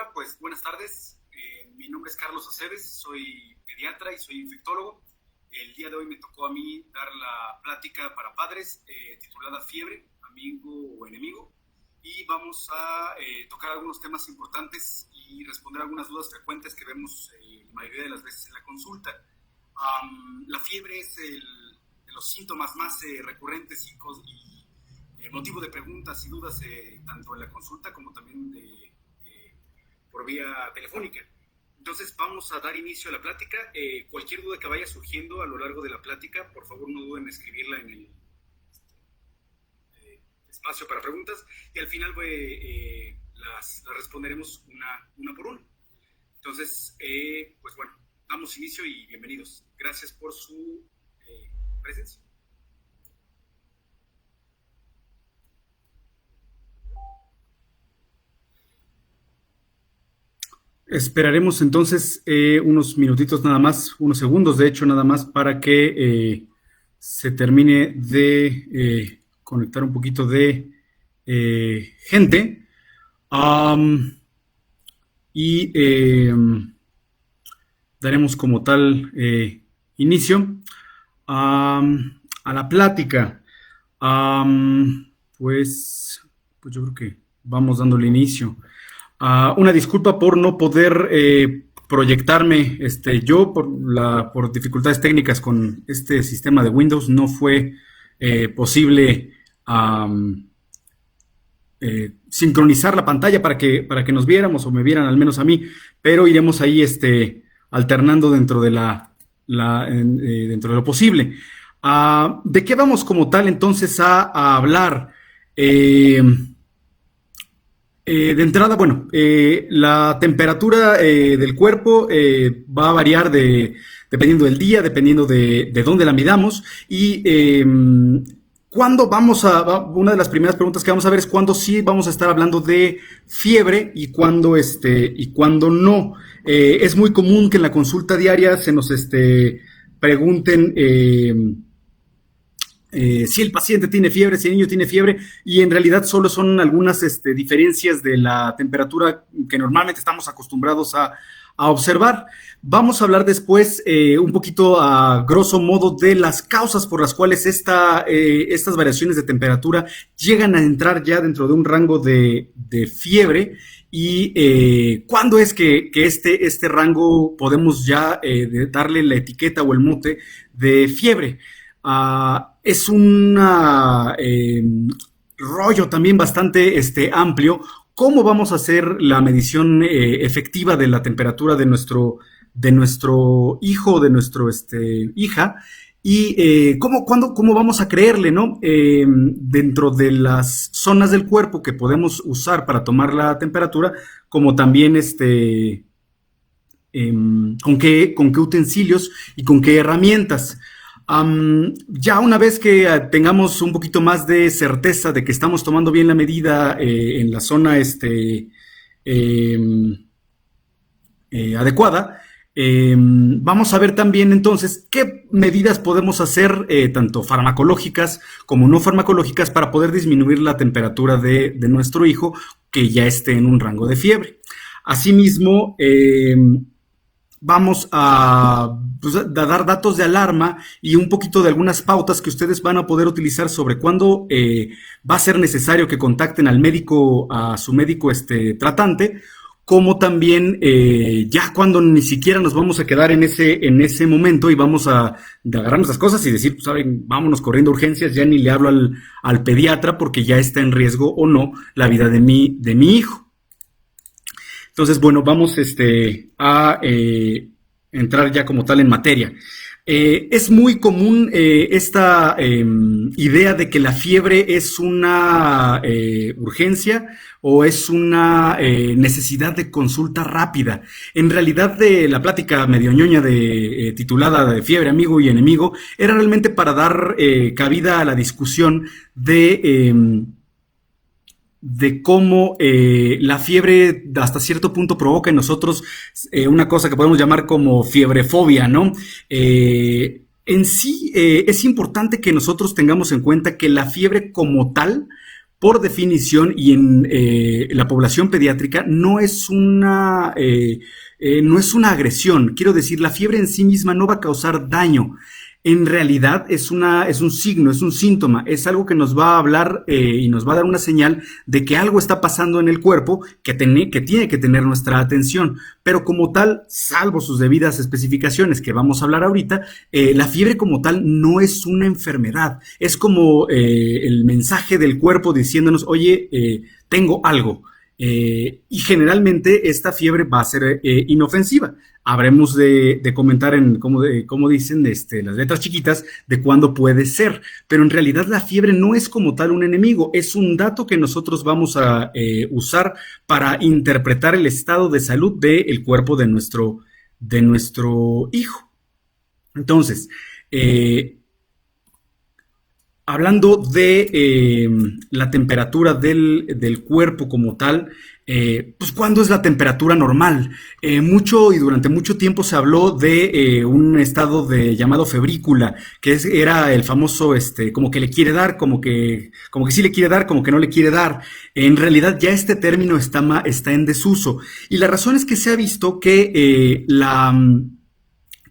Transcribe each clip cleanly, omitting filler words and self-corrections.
Hola, pues buenas tardes. Mi nombre es Carlos Aceves, soy pediatra y soy infectólogo. El día de hoy me tocó a mí dar la plática para padres titulada Fiebre, amigo o enemigo. Y vamos a tocar algunos temas importantes y responder algunas dudas frecuentes que vemos la mayoría de las veces en la consulta. La fiebre es de los síntomas más recurrentes y motivo de preguntas y dudas tanto en la consulta como también por vía telefónica. Entonces vamos a dar inicio a la plática. Cualquier duda que vaya surgiendo a lo largo de la plática, por favor no duden en escribirla en el espacio para preguntas y al final las responderemos una por una. Entonces, pues bueno, damos inicio y bienvenidos. Gracias por su presencia. Esperaremos entonces unos minutitos nada más, unos segundos de hecho nada más para que se termine de conectar un poquito de gente y daremos como tal inicio a la plática. Pues yo creo que vamos dándole inicio. Una disculpa por no poder proyectarme yo por dificultades técnicas con este sistema de Windows. No fue posible sincronizar la pantalla para que nos viéramos o me vieran al menos a mí, pero iremos ahí alternando dentro de dentro de lo posible. ¿De qué vamos como tal entonces a hablar? De entrada, bueno, la temperatura del cuerpo va a variar dependiendo del día, dependiendo de dónde la midamos y ¿cuándo una de las primeras preguntas que vamos a ver es cuándo sí vamos a estar hablando de fiebre y cuándo no. Es muy común que en la consulta diaria se nos pregunten si el paciente tiene fiebre, si el niño tiene fiebre, y en realidad solo son algunas diferencias de la temperatura que normalmente estamos acostumbrados a observar. Vamos a hablar después un poquito a grosso modo de las causas por las cuales estas variaciones de temperatura llegan a entrar ya dentro de un rango de fiebre y cuándo es que este rango podemos ya darle la etiqueta o el mote de fiebre. Es un rollo también bastante amplio. ¿Cómo vamos a hacer la medición efectiva de la temperatura de nuestro hijo o de nuestra hija? Y cómo vamos a creerle, ¿no? Dentro de las zonas del cuerpo que podemos usar para tomar la temperatura, como también con qué utensilios y con qué herramientas. Ya una vez que tengamos un poquito más de certeza de que estamos tomando bien la medida en la zona adecuada, vamos a ver también entonces qué medidas podemos hacer, tanto farmacológicas como no farmacológicas, para poder disminuir la temperatura de nuestro hijo que ya esté en un rango de fiebre. Asimismo, vamos a dar datos de alarma y un poquito de algunas pautas que ustedes van a poder utilizar sobre cuándo va a ser necesario que contacten al médico, a su médico tratante, como también ya cuando ni siquiera nos vamos a quedar en ese momento y vamos a agarrar nuestras cosas y decir, pues, saben, vámonos corriendo a urgencias, ya ni le hablo al pediatra porque ya está en riesgo o no la vida de mi hijo. Entonces, bueno, vamos a entrar ya como tal en materia. Es muy común esta idea de que la fiebre es una urgencia o es una necesidad de consulta rápida. En realidad, de la plática medio ñoña titulada de Fiebre, amigo y enemigo, era realmente para dar cabida a la discusión de cómo la fiebre hasta cierto punto provoca en nosotros una cosa que podemos llamar como fiebrefobia, ¿no? En sí, es importante que nosotros tengamos en cuenta que la fiebre como tal por definición y en la población pediátrica no es una agresión. Quiero decir, la fiebre en sí misma no va a causar daño. En realidad es un signo, es un síntoma, es algo que nos va a hablar y nos va a dar una señal de que algo está pasando en el cuerpo que tiene que tener nuestra atención. Pero como tal, salvo sus debidas especificaciones que vamos a hablar ahorita, la fiebre como tal no es una enfermedad. Es como el mensaje del cuerpo diciéndonos, oye, tengo algo. Y generalmente esta fiebre va a ser inofensiva. Habremos de comentar como dicen las letras chiquitas de cuándo puede ser, pero en realidad la fiebre no es como tal un enemigo, es un dato que nosotros vamos a usar para interpretar el estado de salud del cuerpo de nuestro hijo. Entonces, hablando de la temperatura del cuerpo como tal, pues ¿cuándo es la temperatura normal? Mucho y durante mucho tiempo se habló de un estado llamado febrícula, que era el famoso, como que le quiere dar, como que sí le quiere dar, como que no le quiere dar. En realidad ya este término está en desuso. Y la razón es que se ha visto que la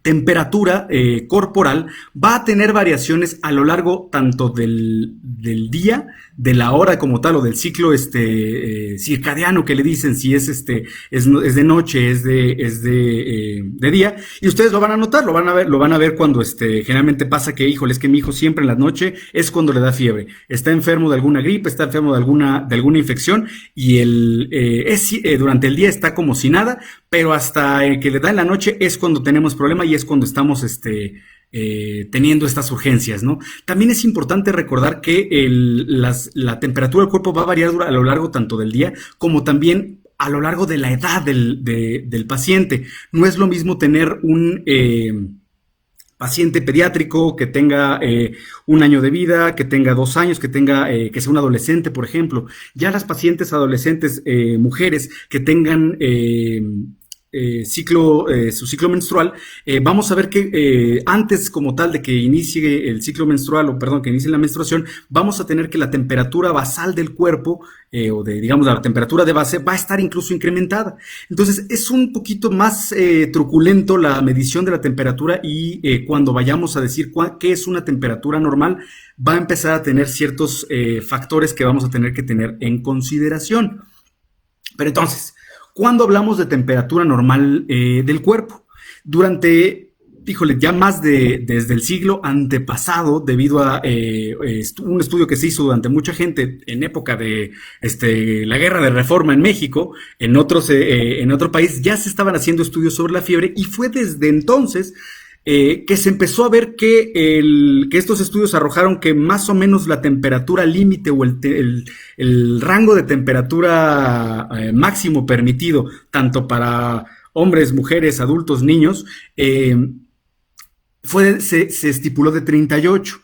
temperatura corporal va a tener variaciones a lo largo tanto del día, de la hora como tal, o del ciclo circadiano que le dicen, si es de noche, de día, y ustedes lo van a notar, lo van a ver cuando generalmente pasa que, híjole, es que mi hijo siempre en la noche es cuando le da fiebre, está enfermo de alguna gripe, está enfermo de alguna infección, y durante el día está como si nada, pero hasta que le da en la noche es cuando tenemos problema y es cuando estamos teniendo estas urgencias, ¿no? También es importante recordar que la temperatura del cuerpo va a variar a lo largo tanto del día como también a lo largo de la edad del paciente. No es lo mismo tener un paciente pediátrico que tenga 1 año de vida, que tenga 2 años, que sea un adolescente, por ejemplo. Ya las pacientes adolescentes, mujeres que tengan su ciclo menstrual, vamos a ver que antes como tal de que inicie el ciclo menstrual, o perdón, que inicie la menstruación, vamos a tener que la temperatura basal del cuerpo, digamos, la temperatura de base, va a estar incluso incrementada. Entonces, es un poquito más truculento la medición de la temperatura y cuando vayamos a decir qué es una temperatura normal, va a empezar a tener ciertos factores que vamos a tener que tener en consideración. Pero entonces, ¿cuándo hablamos de temperatura normal del cuerpo? Híjole, ya desde el siglo antepasado, debido a un estudio que se hizo durante mucha gente en época de la guerra de reforma en México, en otro país, ya se estaban haciendo estudios sobre la fiebre y fue desde entonces que se empezó a ver que estos estudios arrojaron que más o menos la temperatura límite o el rango de temperatura máximo permitido, tanto para hombres, mujeres, adultos, niños, se estipuló de 38.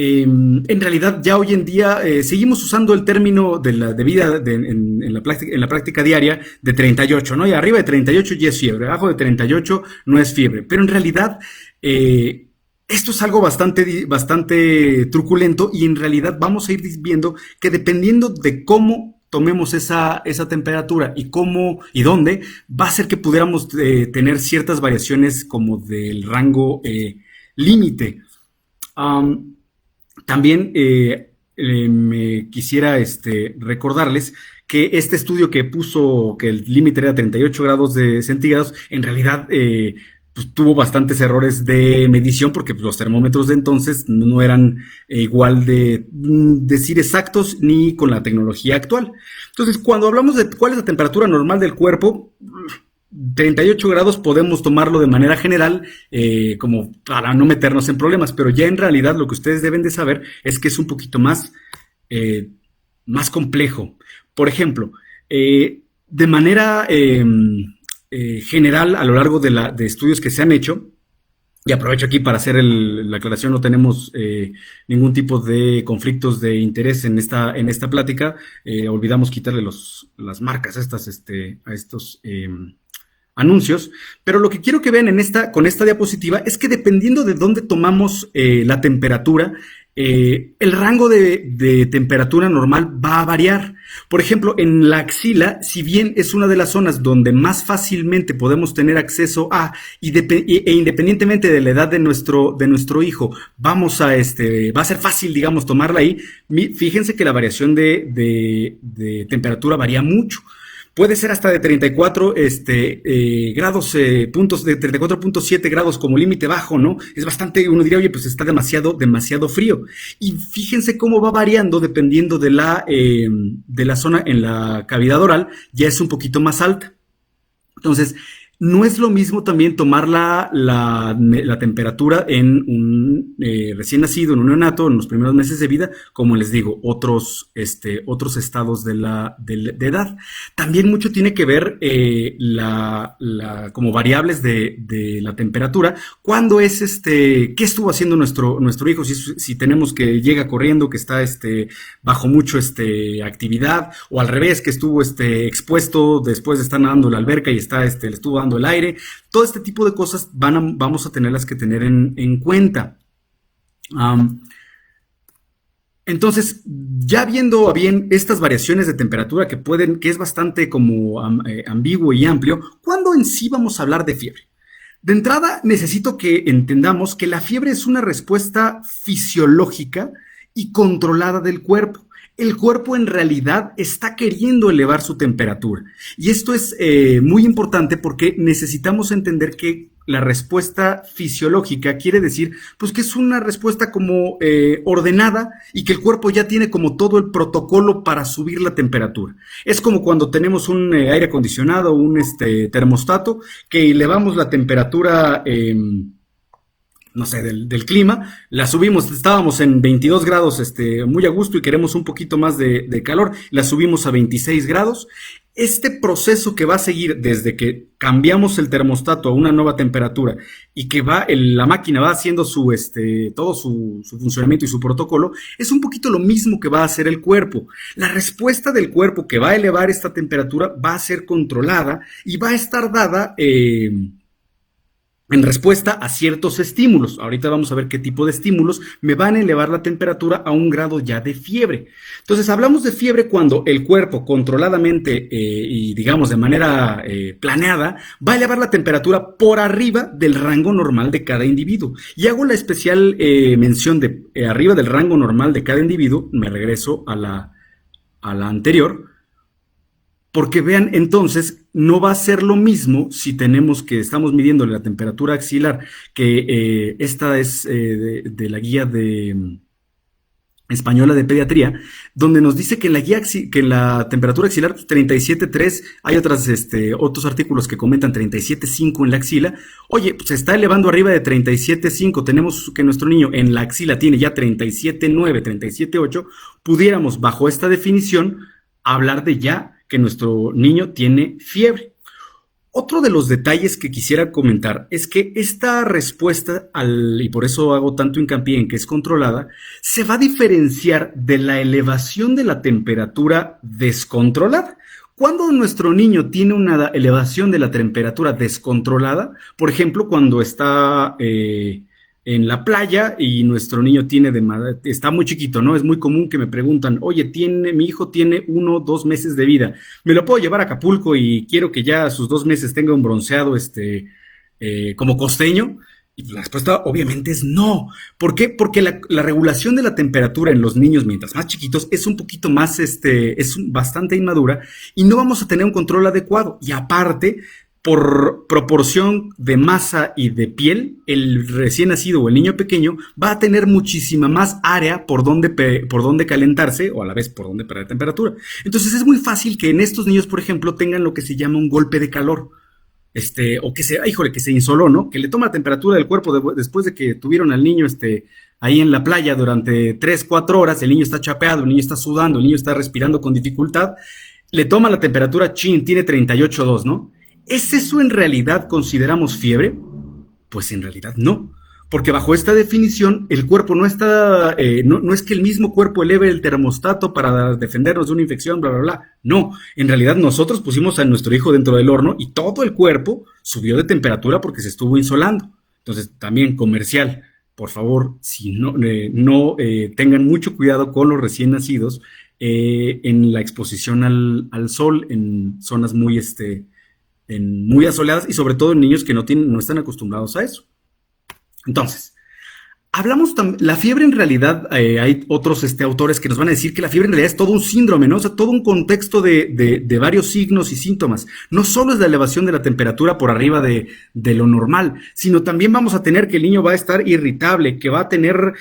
En realidad ya hoy en día seguimos usando el término de vida en la práctica diaria de 38, ¿no? Y arriba de 38 ya es fiebre, abajo de 38 no es fiebre, pero en realidad esto es algo bastante truculento y en realidad vamos a ir viendo que dependiendo de cómo tomemos esa temperatura y cómo y dónde, va a ser que pudiéramos tener ciertas variaciones como del rango límite. También me quisiera recordarles que este estudio que puso que el límite era 38 grados de centígrados, en realidad pues, tuvo bastantes errores de medición porque pues, los termómetros de entonces no eran igual de decir exactos ni con la tecnología actual. Entonces, cuando hablamos de cuál es la temperatura normal del cuerpo, 38 grados podemos tomarlo de manera general como para no meternos en problemas, pero ya en realidad lo que ustedes deben de saber es que es un poquito más complejo. Por ejemplo, de manera general a lo largo de estudios que se han hecho, y aprovecho aquí para hacer la aclaración, no tenemos ningún tipo de conflictos de interés en esta plática, olvidamos quitarle las marcas a estos anuncios, pero lo que quiero que vean con esta diapositiva es que dependiendo de dónde tomamos la temperatura, el rango de temperatura normal va a variar. Por ejemplo, en la axila, si bien es una de las zonas donde más fácilmente podemos tener acceso a, e independientemente de la edad de nuestro hijo, va a ser fácil, digamos, tomarla ahí. Fíjense que la variación de temperatura varía mucho. Puede ser hasta de 34 grados, puntos de 34,7 grados como límite bajo, ¿no? Es bastante, uno diría, oye, pues está demasiado, demasiado frío. Y fíjense cómo va variando dependiendo de la zona en la cavidad oral, ya es un poquito más alta. Entonces, no es lo mismo también tomar la temperatura en un recién nacido, en un neonato, en los primeros meses de vida, como les digo, otros estados de edad. También mucho tiene que ver como variables de la temperatura. ¿Cuándo qué estuvo haciendo nuestro hijo? Si tenemos que llega corriendo, que está bajo mucho actividad, o al revés, que estuvo expuesto después de estar nadando en la alberca y le estuvo dando el aire. Todo este tipo de cosas vamos a tenerlas que tener en cuenta. Entonces, ya viendo bien estas variaciones de temperatura que es bastante como ambiguo y amplio, ¿cuándo en sí vamos a hablar de fiebre? De entrada, necesito que entendamos que la fiebre es una respuesta fisiológica y controlada del cuerpo. El cuerpo en realidad está queriendo elevar su temperatura. Y esto es muy importante porque necesitamos entender que la respuesta fisiológica quiere decir pues que es una respuesta como ordenada y que el cuerpo ya tiene como todo el protocolo para subir la temperatura. Es como cuando tenemos un aire acondicionado, un termostato, que elevamos la temperatura no sé, del clima, la subimos, estábamos en 22 grados muy a gusto y queremos un poquito más de calor, la subimos a 26 grados. Este proceso que va a seguir desde que cambiamos el termostato a una nueva temperatura y que la máquina va haciendo todo su funcionamiento y su protocolo, es un poquito lo mismo que va a hacer el cuerpo. La respuesta del cuerpo que va a elevar esta temperatura va a ser controlada y va a estar dada en respuesta a ciertos estímulos. Ahorita vamos a ver qué tipo de estímulos me van a elevar la temperatura a un grado ya de fiebre. Entonces, hablamos de fiebre cuando el cuerpo controladamente y digamos de manera planeada va a elevar la temperatura por arriba del rango normal de cada individuo. Y hago la especial mención de arriba del rango normal de cada individuo, me regreso a la anterior, porque vean, entonces, no va a ser lo mismo si estamos midiendo la temperatura axilar, que esta es de la guía española de pediatría, donde nos dice que la temperatura axilar, pues, 37,3, hay otros artículos que comentan 37,5 en la axila. Oye, pues se está elevando arriba de 37,5, tenemos que nuestro niño en la axila tiene ya 37,9, 37,8, pudiéramos, bajo esta definición, hablar de ya que nuestro niño tiene fiebre. Otro de los detalles que quisiera comentar es que esta respuesta, y por eso hago tanto hincapié en que es controlada, se va a diferenciar de la elevación de la temperatura descontrolada. Cuando nuestro niño tiene una elevación de la temperatura descontrolada, por ejemplo, cuando está en la playa y nuestro niño está muy chiquito, ¿no? Es muy común que me preguntan, oye, mi hijo tiene 1 o 2 meses de vida, ¿me lo puedo llevar a Acapulco y quiero que ya a sus 2 meses tenga un bronceado como costeño? Y la respuesta obviamente es no. ¿Por qué? Porque la regulación de la temperatura en los niños mientras más chiquitos es un poquito más, es bastante inmadura y no vamos a tener un control adecuado. Y aparte, por proporción de masa y de piel, el recién nacido o el niño pequeño va a tener muchísima más área por donde calentarse o a la vez por donde perder temperatura. Entonces es muy fácil que en estos niños, por ejemplo, tengan lo que se llama un golpe de calor. O que se insoló, ¿no? Que le toma la temperatura del cuerpo después de que tuvieron al niño ahí en la playa durante 3, 4 horas, el niño está chapeado, el niño está sudando, el niño está respirando con dificultad, le toma la temperatura, tiene 38,2, ¿no? ¿Es eso en realidad consideramos fiebre? Pues en realidad no, porque bajo esta definición el cuerpo no está, no es que el mismo cuerpo eleve el termostato para defendernos de una infección, bla, bla, bla. No, en realidad nosotros pusimos a nuestro hijo dentro del horno y todo el cuerpo subió de temperatura porque se estuvo insolando. Entonces, también comercial, por favor, si no tengan mucho cuidado con los recién nacidos en la exposición al sol en zonas muy asoleadas y sobre todo en niños que no están acostumbrados a eso. Entonces, hablamos también, la fiebre en realidad, hay otros autores que nos van a decir que la fiebre en realidad es todo un síndrome, ¿no? O sea, todo un contexto de varios signos y síntomas. No solo es la elevación de la temperatura por arriba de lo normal, sino también vamos a tener que el niño va a estar irritable, que va a tener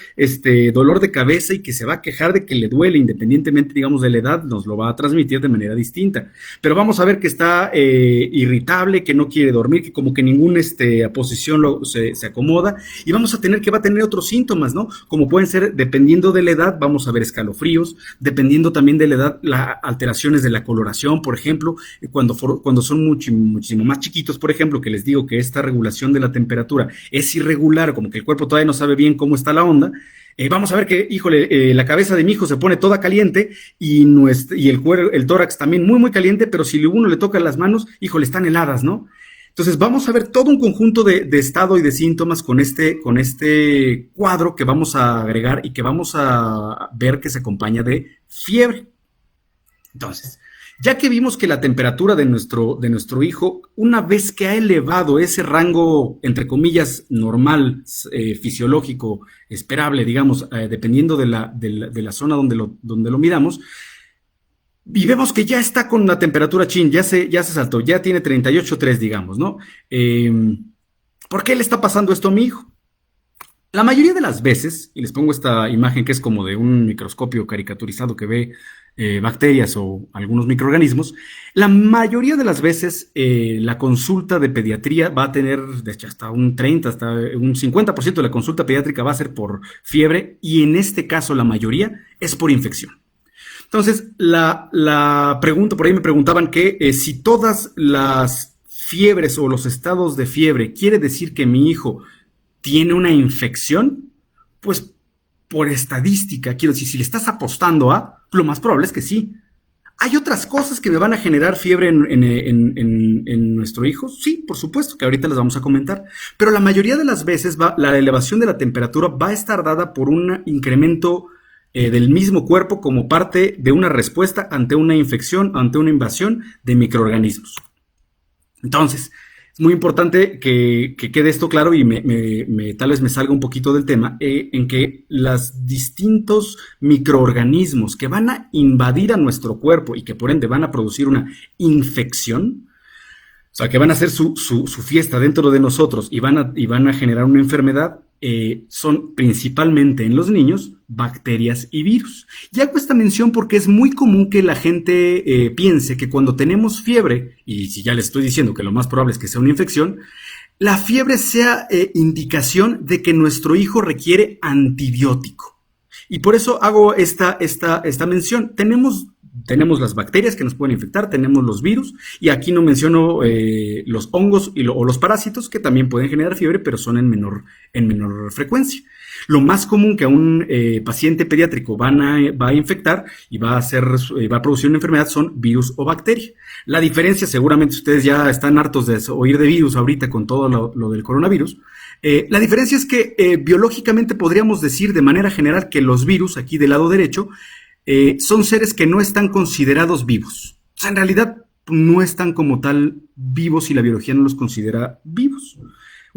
dolor de cabeza y que se va a quejar de que le duele, independientemente, digamos, de la edad, nos lo va a transmitir de manera distinta. Pero vamos a ver que está irritable, que no quiere dormir, que como que ninguna posición se acomoda, y vamos a tener que va a tener otros síntomas, ¿no? Como pueden ser, dependiendo de la edad, vamos a ver escalofríos, dependiendo también de la edad, las alteraciones de la coloración, por ejemplo, cuando son muchísimo más chiquitos, por ejemplo, que les digo que esta regulación de la temperatura es irregular, como que el cuerpo todavía no sabe bien cómo está la onda. Vamos a ver que, híjole, la cabeza de mi hijo se pone toda caliente y el tórax también muy, muy caliente, pero si uno le toca las manos, híjole, están heladas, ¿no? Entonces vamos a ver todo un conjunto de estado y de síntomas con este cuadro que vamos a agregar y que vamos a ver que se acompaña de fiebre. Entonces, ya que vimos que la temperatura de nuestro hijo, una vez que ha elevado ese rango, entre comillas, normal, fisiológico, esperable, digamos, dependiendo de la zona donde lo midamos, y vemos que ya está con la temperatura ya se saltó, ya tiene 38,3, digamos, ¿no? ¿Por qué le está pasando esto a mi hijo? La mayoría de las veces, y les pongo esta imagen que es como de un microscopio caricaturizado que ve bacterias o algunos microorganismos, la mayoría de las veces la consulta de pediatría va a tener, de hecho, hasta un 30, hasta un 50% de la consulta pediátrica va a ser por fiebre y en este caso la mayoría es por infección. Entonces, la pregunta, por ahí me preguntaban que si todas las fiebres o los estados de fiebre quiere decir que mi hijo tiene una infección, pues por estadística, quiero decir, si le estás apostando a, lo más probable es que sí. ¿Hay otras cosas que me van a generar fiebre en nuestro hijo? Sí, por supuesto, que ahorita les vamos a comentar. Pero la mayoría de las veces la elevación de la temperatura va a estar dada por un incremento del mismo cuerpo como parte de una respuesta ante una infección, ante una invasión de microorganismos. Entonces, es muy importante que quede esto claro y tal vez me salga un poquito del tema, en que los distintos microorganismos que van a invadir a nuestro cuerpo y que por ende van a producir una infección, o sea, que van a hacer su fiesta dentro de nosotros y van a generar una enfermedad, son principalmente en los niños bacterias y virus. Y hago esta mención porque es muy común que la gente piense que cuando tenemos fiebre, y si ya les estoy diciendo que lo más probable es que sea una infección, la fiebre sea indicación de que nuestro hijo requiere antibiótico. Y por eso hago esta mención. Tenemos las bacterias que nos pueden infectar, tenemos los virus, y aquí no menciono los hongos o los parásitos que también pueden generar fiebre, pero son en menor frecuencia. Lo más común que a un paciente pediátrico va a infectar y va a producir una enfermedad son virus o bacteria. La diferencia, seguramente ustedes ya están hartos de oír de virus ahorita con todo lo del coronavirus. La diferencia es que biológicamente podríamos decir de manera general que los virus, aquí del lado derecho, son seres que no están considerados vivos. O sea, en realidad no están como tal vivos y la biología no los considera vivos.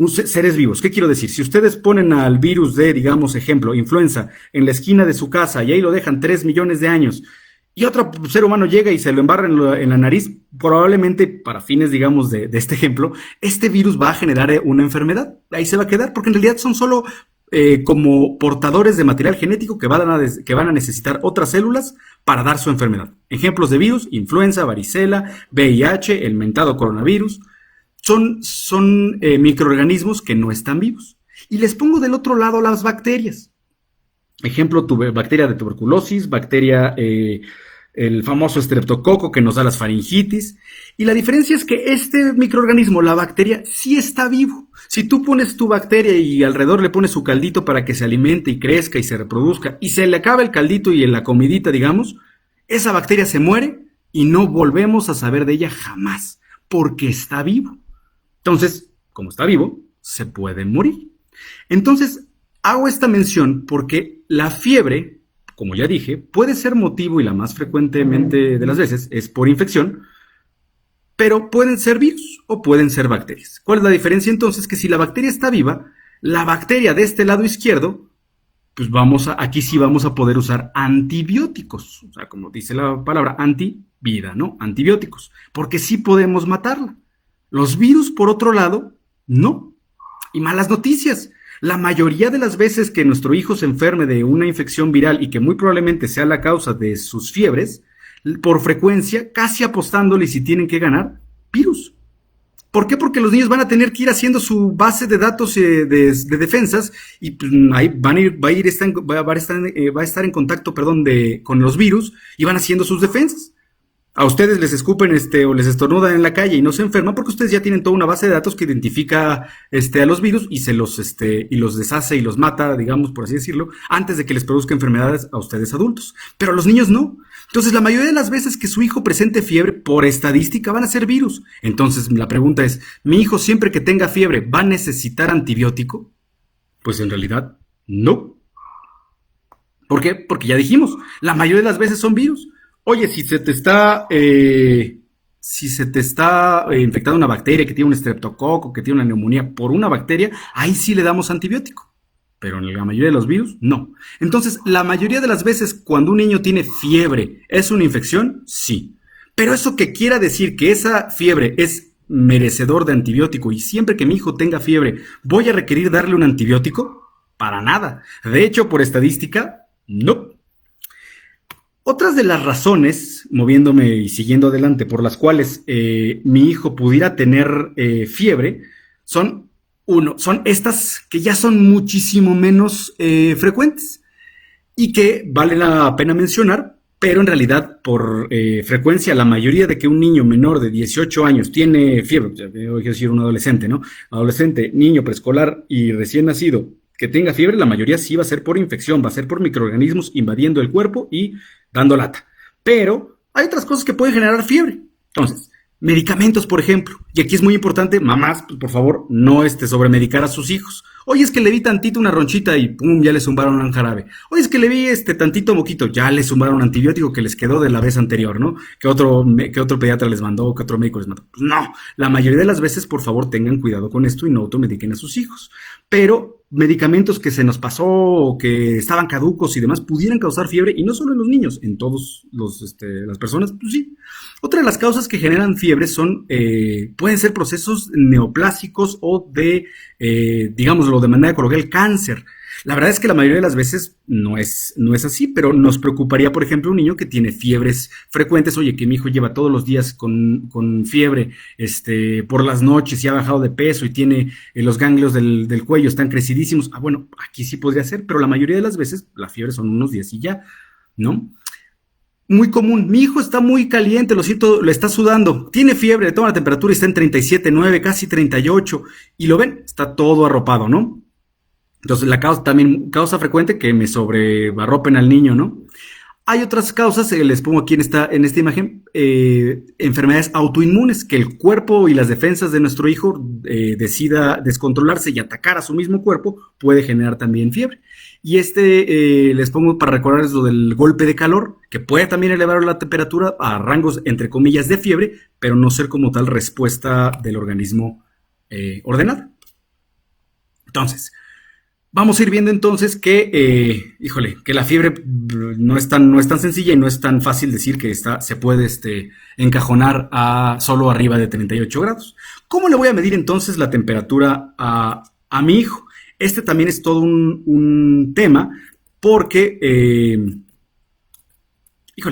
Seres vivos. ¿Qué quiero decir? Si ustedes ponen al virus de, digamos, ejemplo, influenza, en la esquina de su casa y ahí lo dejan 3 millones de años y otro ser humano llega y se lo embarra en la nariz, probablemente, para fines, digamos, de este ejemplo, este virus va a generar una enfermedad. Ahí se va a quedar porque en realidad son solo como portadores de material genético que van a necesitar otras células para dar su enfermedad. Ejemplos de virus: influenza, varicela, VIH, el mentado coronavirus. Son microorganismos que no están vivos. Y les pongo del otro lado las bacterias. Ejemplo, bacteria de tuberculosis, bacteria, el famoso estreptococo que nos da las faringitis. Y la diferencia es que este microorganismo, la bacteria, sí está vivo. Si tú pones tu bacteria y alrededor le pones su caldito para que se alimente y crezca y se reproduzca, y se le acaba el caldito y en la comidita, digamos, esa bacteria se muere y no volvemos a saber de ella jamás, porque está vivo. Entonces, como está vivo, se puede morir. Entonces, Hago esta mención porque la fiebre, como ya dije, puede ser motivo y la más frecuentemente de las veces es por infección, pero pueden ser virus o pueden ser bacterias. ¿Cuál es la diferencia entonces? Que si la bacteria está viva, la bacteria de este lado izquierdo, pues aquí sí vamos a poder usar antibióticos. O sea, como dice la palabra, antivida, ¿no? Antibióticos. Porque sí podemos matarla. Los virus, por otro lado, no. Y malas noticias. La mayoría de las veces que nuestro hijo se enferme de una infección viral y que muy probablemente sea la causa de sus fiebres, por frecuencia, casi apostándole si tienen que ganar, virus. ¿Por qué? Porque los niños van a tener que ir haciendo su base de datos de defensas y pues, ahí va a estar en contacto, perdón, con los virus y van haciendo sus defensas. A ustedes les escupen o les estornudan en la calle y no se enferman porque ustedes ya tienen toda una base de datos que identifica a los virus y y los deshace y los mata, digamos, por así decirlo, antes de que les produzca enfermedades a ustedes adultos. Pero a los niños no. Entonces, la mayoría de las veces que su hijo presente fiebre, por estadística, van a ser virus. Entonces, la pregunta es, ¿mi hijo siempre que tenga fiebre va a necesitar antibiótico? Pues en realidad, no. ¿Por qué? Porque ya dijimos, la mayoría de las veces son virus. Oye, si se te está infectando una bacteria que tiene un estreptococo, que tiene una neumonía por una bacteria, ahí sí le damos antibiótico. Pero en la mayoría de los virus, no. Entonces, la mayoría de las veces cuando un niño tiene fiebre, ¿es una infección? Sí. Pero eso que quiera decir que esa fiebre es merecedor de antibiótico y siempre que mi hijo tenga fiebre, ¿voy a requerir darle un antibiótico? Para nada. De hecho, por estadística, no. Otras de las razones, moviéndome y siguiendo adelante, por las cuales mi hijo pudiera tener fiebre, son estas que ya son muchísimo menos frecuentes y que vale la pena mencionar, pero en realidad por frecuencia la mayoría de que un niño menor de 18 años tiene fiebre, voy a decir un adolescente, ¿no? Adolescente, niño preescolar y recién nacido que tenga fiebre, la mayoría sí va a ser por infección, va a ser por microorganismos invadiendo el cuerpo y dando lata. Pero hay otras cosas que pueden generar fiebre. Entonces, medicamentos, por ejemplo. Y aquí es muy importante, mamás, pues, por favor, no sobremedicar a sus hijos. Oye, es que le vi tantito una ronchita y pum, ya le zumbaron un jarabe. Oye, es que le vi tantito moquito, ya le zumbaron un antibiótico que les quedó de la vez anterior, ¿no? Que otro pediatra les mandó, que otro médico les mandó. Pues no, la mayoría de las veces, por favor, tengan cuidado con esto y no automediquen a sus hijos. Pero medicamentos que se nos pasó o que estaban caducos y demás pudieran causar fiebre, y no solo en los niños, en todos las personas, pues sí. Otra de las causas que generan fiebre pueden ser procesos neoplásicos o digámoslo de manera coloquial, cáncer. La verdad es que la mayoría de las veces no es así, pero nos preocuparía, por ejemplo, un niño que tiene fiebres frecuentes. Oye, que mi hijo lleva todos los días con fiebre por las noches y ha bajado de peso y tiene los ganglios del cuello, están crecidísimos. Ah, bueno, aquí sí podría ser, pero la mayoría de las veces la fiebre son unos días y ya, ¿no? Muy común, mi hijo está muy caliente, lo siento, le está sudando, tiene fiebre, le toma la temperatura y está en 37,9, casi 38, y lo ven, está todo arropado, ¿no? Entonces, también causa frecuente que me sobrebarropen al niño, ¿no? Hay otras causas, les pongo aquí en esta imagen, enfermedades autoinmunes, que el cuerpo y las defensas de nuestro hijo decida descontrolarse y atacar a su mismo cuerpo, puede generar también fiebre. Y les pongo para recordarles lo del golpe de calor, que puede también elevar la temperatura a rangos, entre comillas, de fiebre, pero no ser como tal respuesta del organismo ordenada. Entonces, vamos a ir viendo entonces que la fiebre no es tan sencilla y no es tan fácil decir que se puede encajonar a solo arriba de 38 grados. ¿Cómo le voy a medir entonces la temperatura a mi hijo? También es todo un tema porque,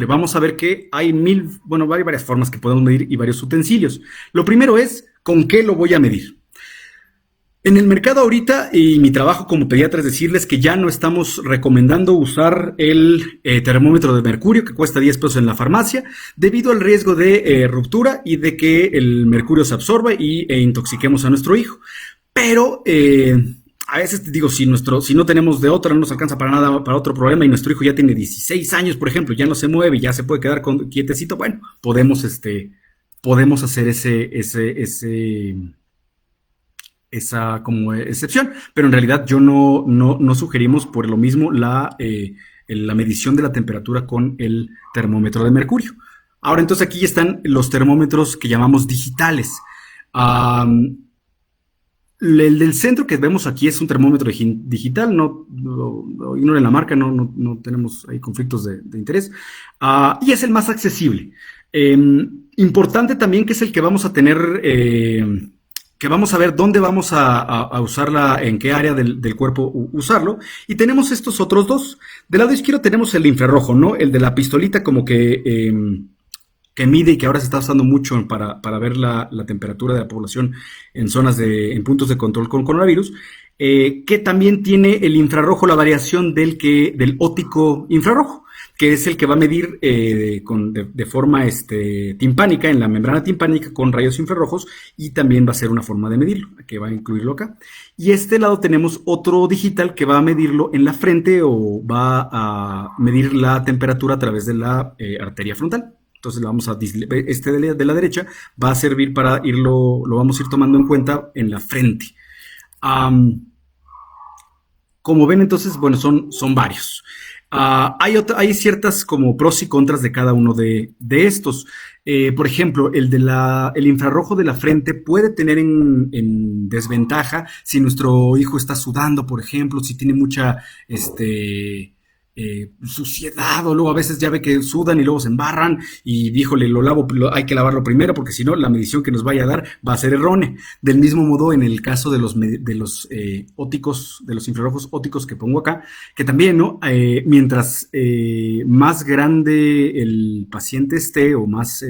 vamos a ver que hay varias formas que podemos medir y varios utensilios. Lo primero es, ¿con qué lo voy a medir? En el mercado ahorita, y mi trabajo como pediatra es decirles que ya no estamos recomendando usar el termómetro de mercurio que cuesta 10 pesos en la farmacia debido al riesgo de ruptura y de que el mercurio se absorba e intoxiquemos a nuestro hijo. Pero a veces te digo, si no tenemos de otra, no nos alcanza para nada, para otro problema y nuestro hijo ya tiene 16 años, por ejemplo, ya no se mueve, ya se puede quedar quietecito, bueno, podemos hacer esa como excepción, pero en realidad yo no sugerimos por lo mismo la medición de la temperatura con el termómetro de mercurio. Ahora entonces aquí están los termómetros que llamamos digitales. Um, el del centro que vemos aquí es un termómetro digital, no ignoren la marca, no tenemos ahí conflictos de interés, y es el más accesible. Importante también que es el que vamos a tener, que vamos a ver dónde vamos a usarla, en qué área del cuerpo usarlo, y tenemos estos otros dos. Del lado izquierdo tenemos el infrarrojo, ¿no? El de la pistolita como que mide y que ahora se está usando mucho para ver la temperatura de la población en en puntos de control con coronavirus, que también tiene el infrarrojo, la variación del óptico infrarrojo, que es el que va a medir de forma timpánica, en la membrana timpánica con rayos infrarrojos, y también va a ser una forma de medirlo, que va a incluirlo acá. Y este lado tenemos otro digital que va a medirlo en la frente o va a medir la temperatura a través de la arteria frontal. Entonces de la derecha va a servir para lo vamos a ir tomando en cuenta en la frente. Como ven, entonces, bueno, son varios. Hay ciertas como pros y contras de cada uno de estos. Por ejemplo, el infrarrojo de la frente puede tener en desventaja si nuestro hijo está sudando, por ejemplo, si tiene mucha suciedad, o luego a veces ya ve que sudan y luego se embarran y híjole, hay que lavarlo primero porque si no la medición que nos vaya a dar va a ser errónea. Del mismo modo en el caso de los ópticos, de los infrarrojos ópticos que pongo acá, que también, ¿no? Mientras más grande el paciente esté o pues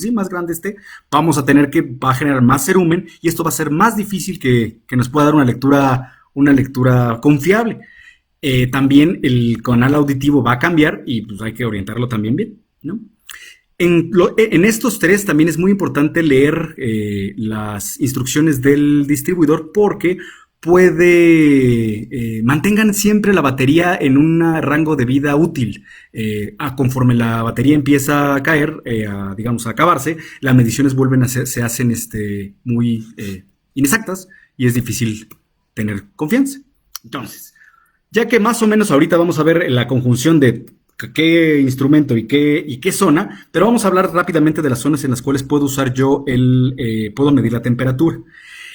sí, más grande esté, va a generar más cerumen y esto va a ser más difícil que nos pueda dar una lectura confiable. También el canal auditivo va a cambiar y pues hay que orientarlo también bien, ¿no? En estos tres también es muy importante leer las instrucciones del distribuidor porque mantengan siempre la batería en un rango de vida útil. Conforme la batería empieza a caer, digamos a acabarse, las mediciones se hacen muy inexactas y es difícil tener confianza. Entonces, ya que más o menos ahorita vamos a ver la conjunción de qué instrumento y qué zona, pero vamos a hablar rápidamente de las zonas en las cuales puedo usar puedo medir la temperatura.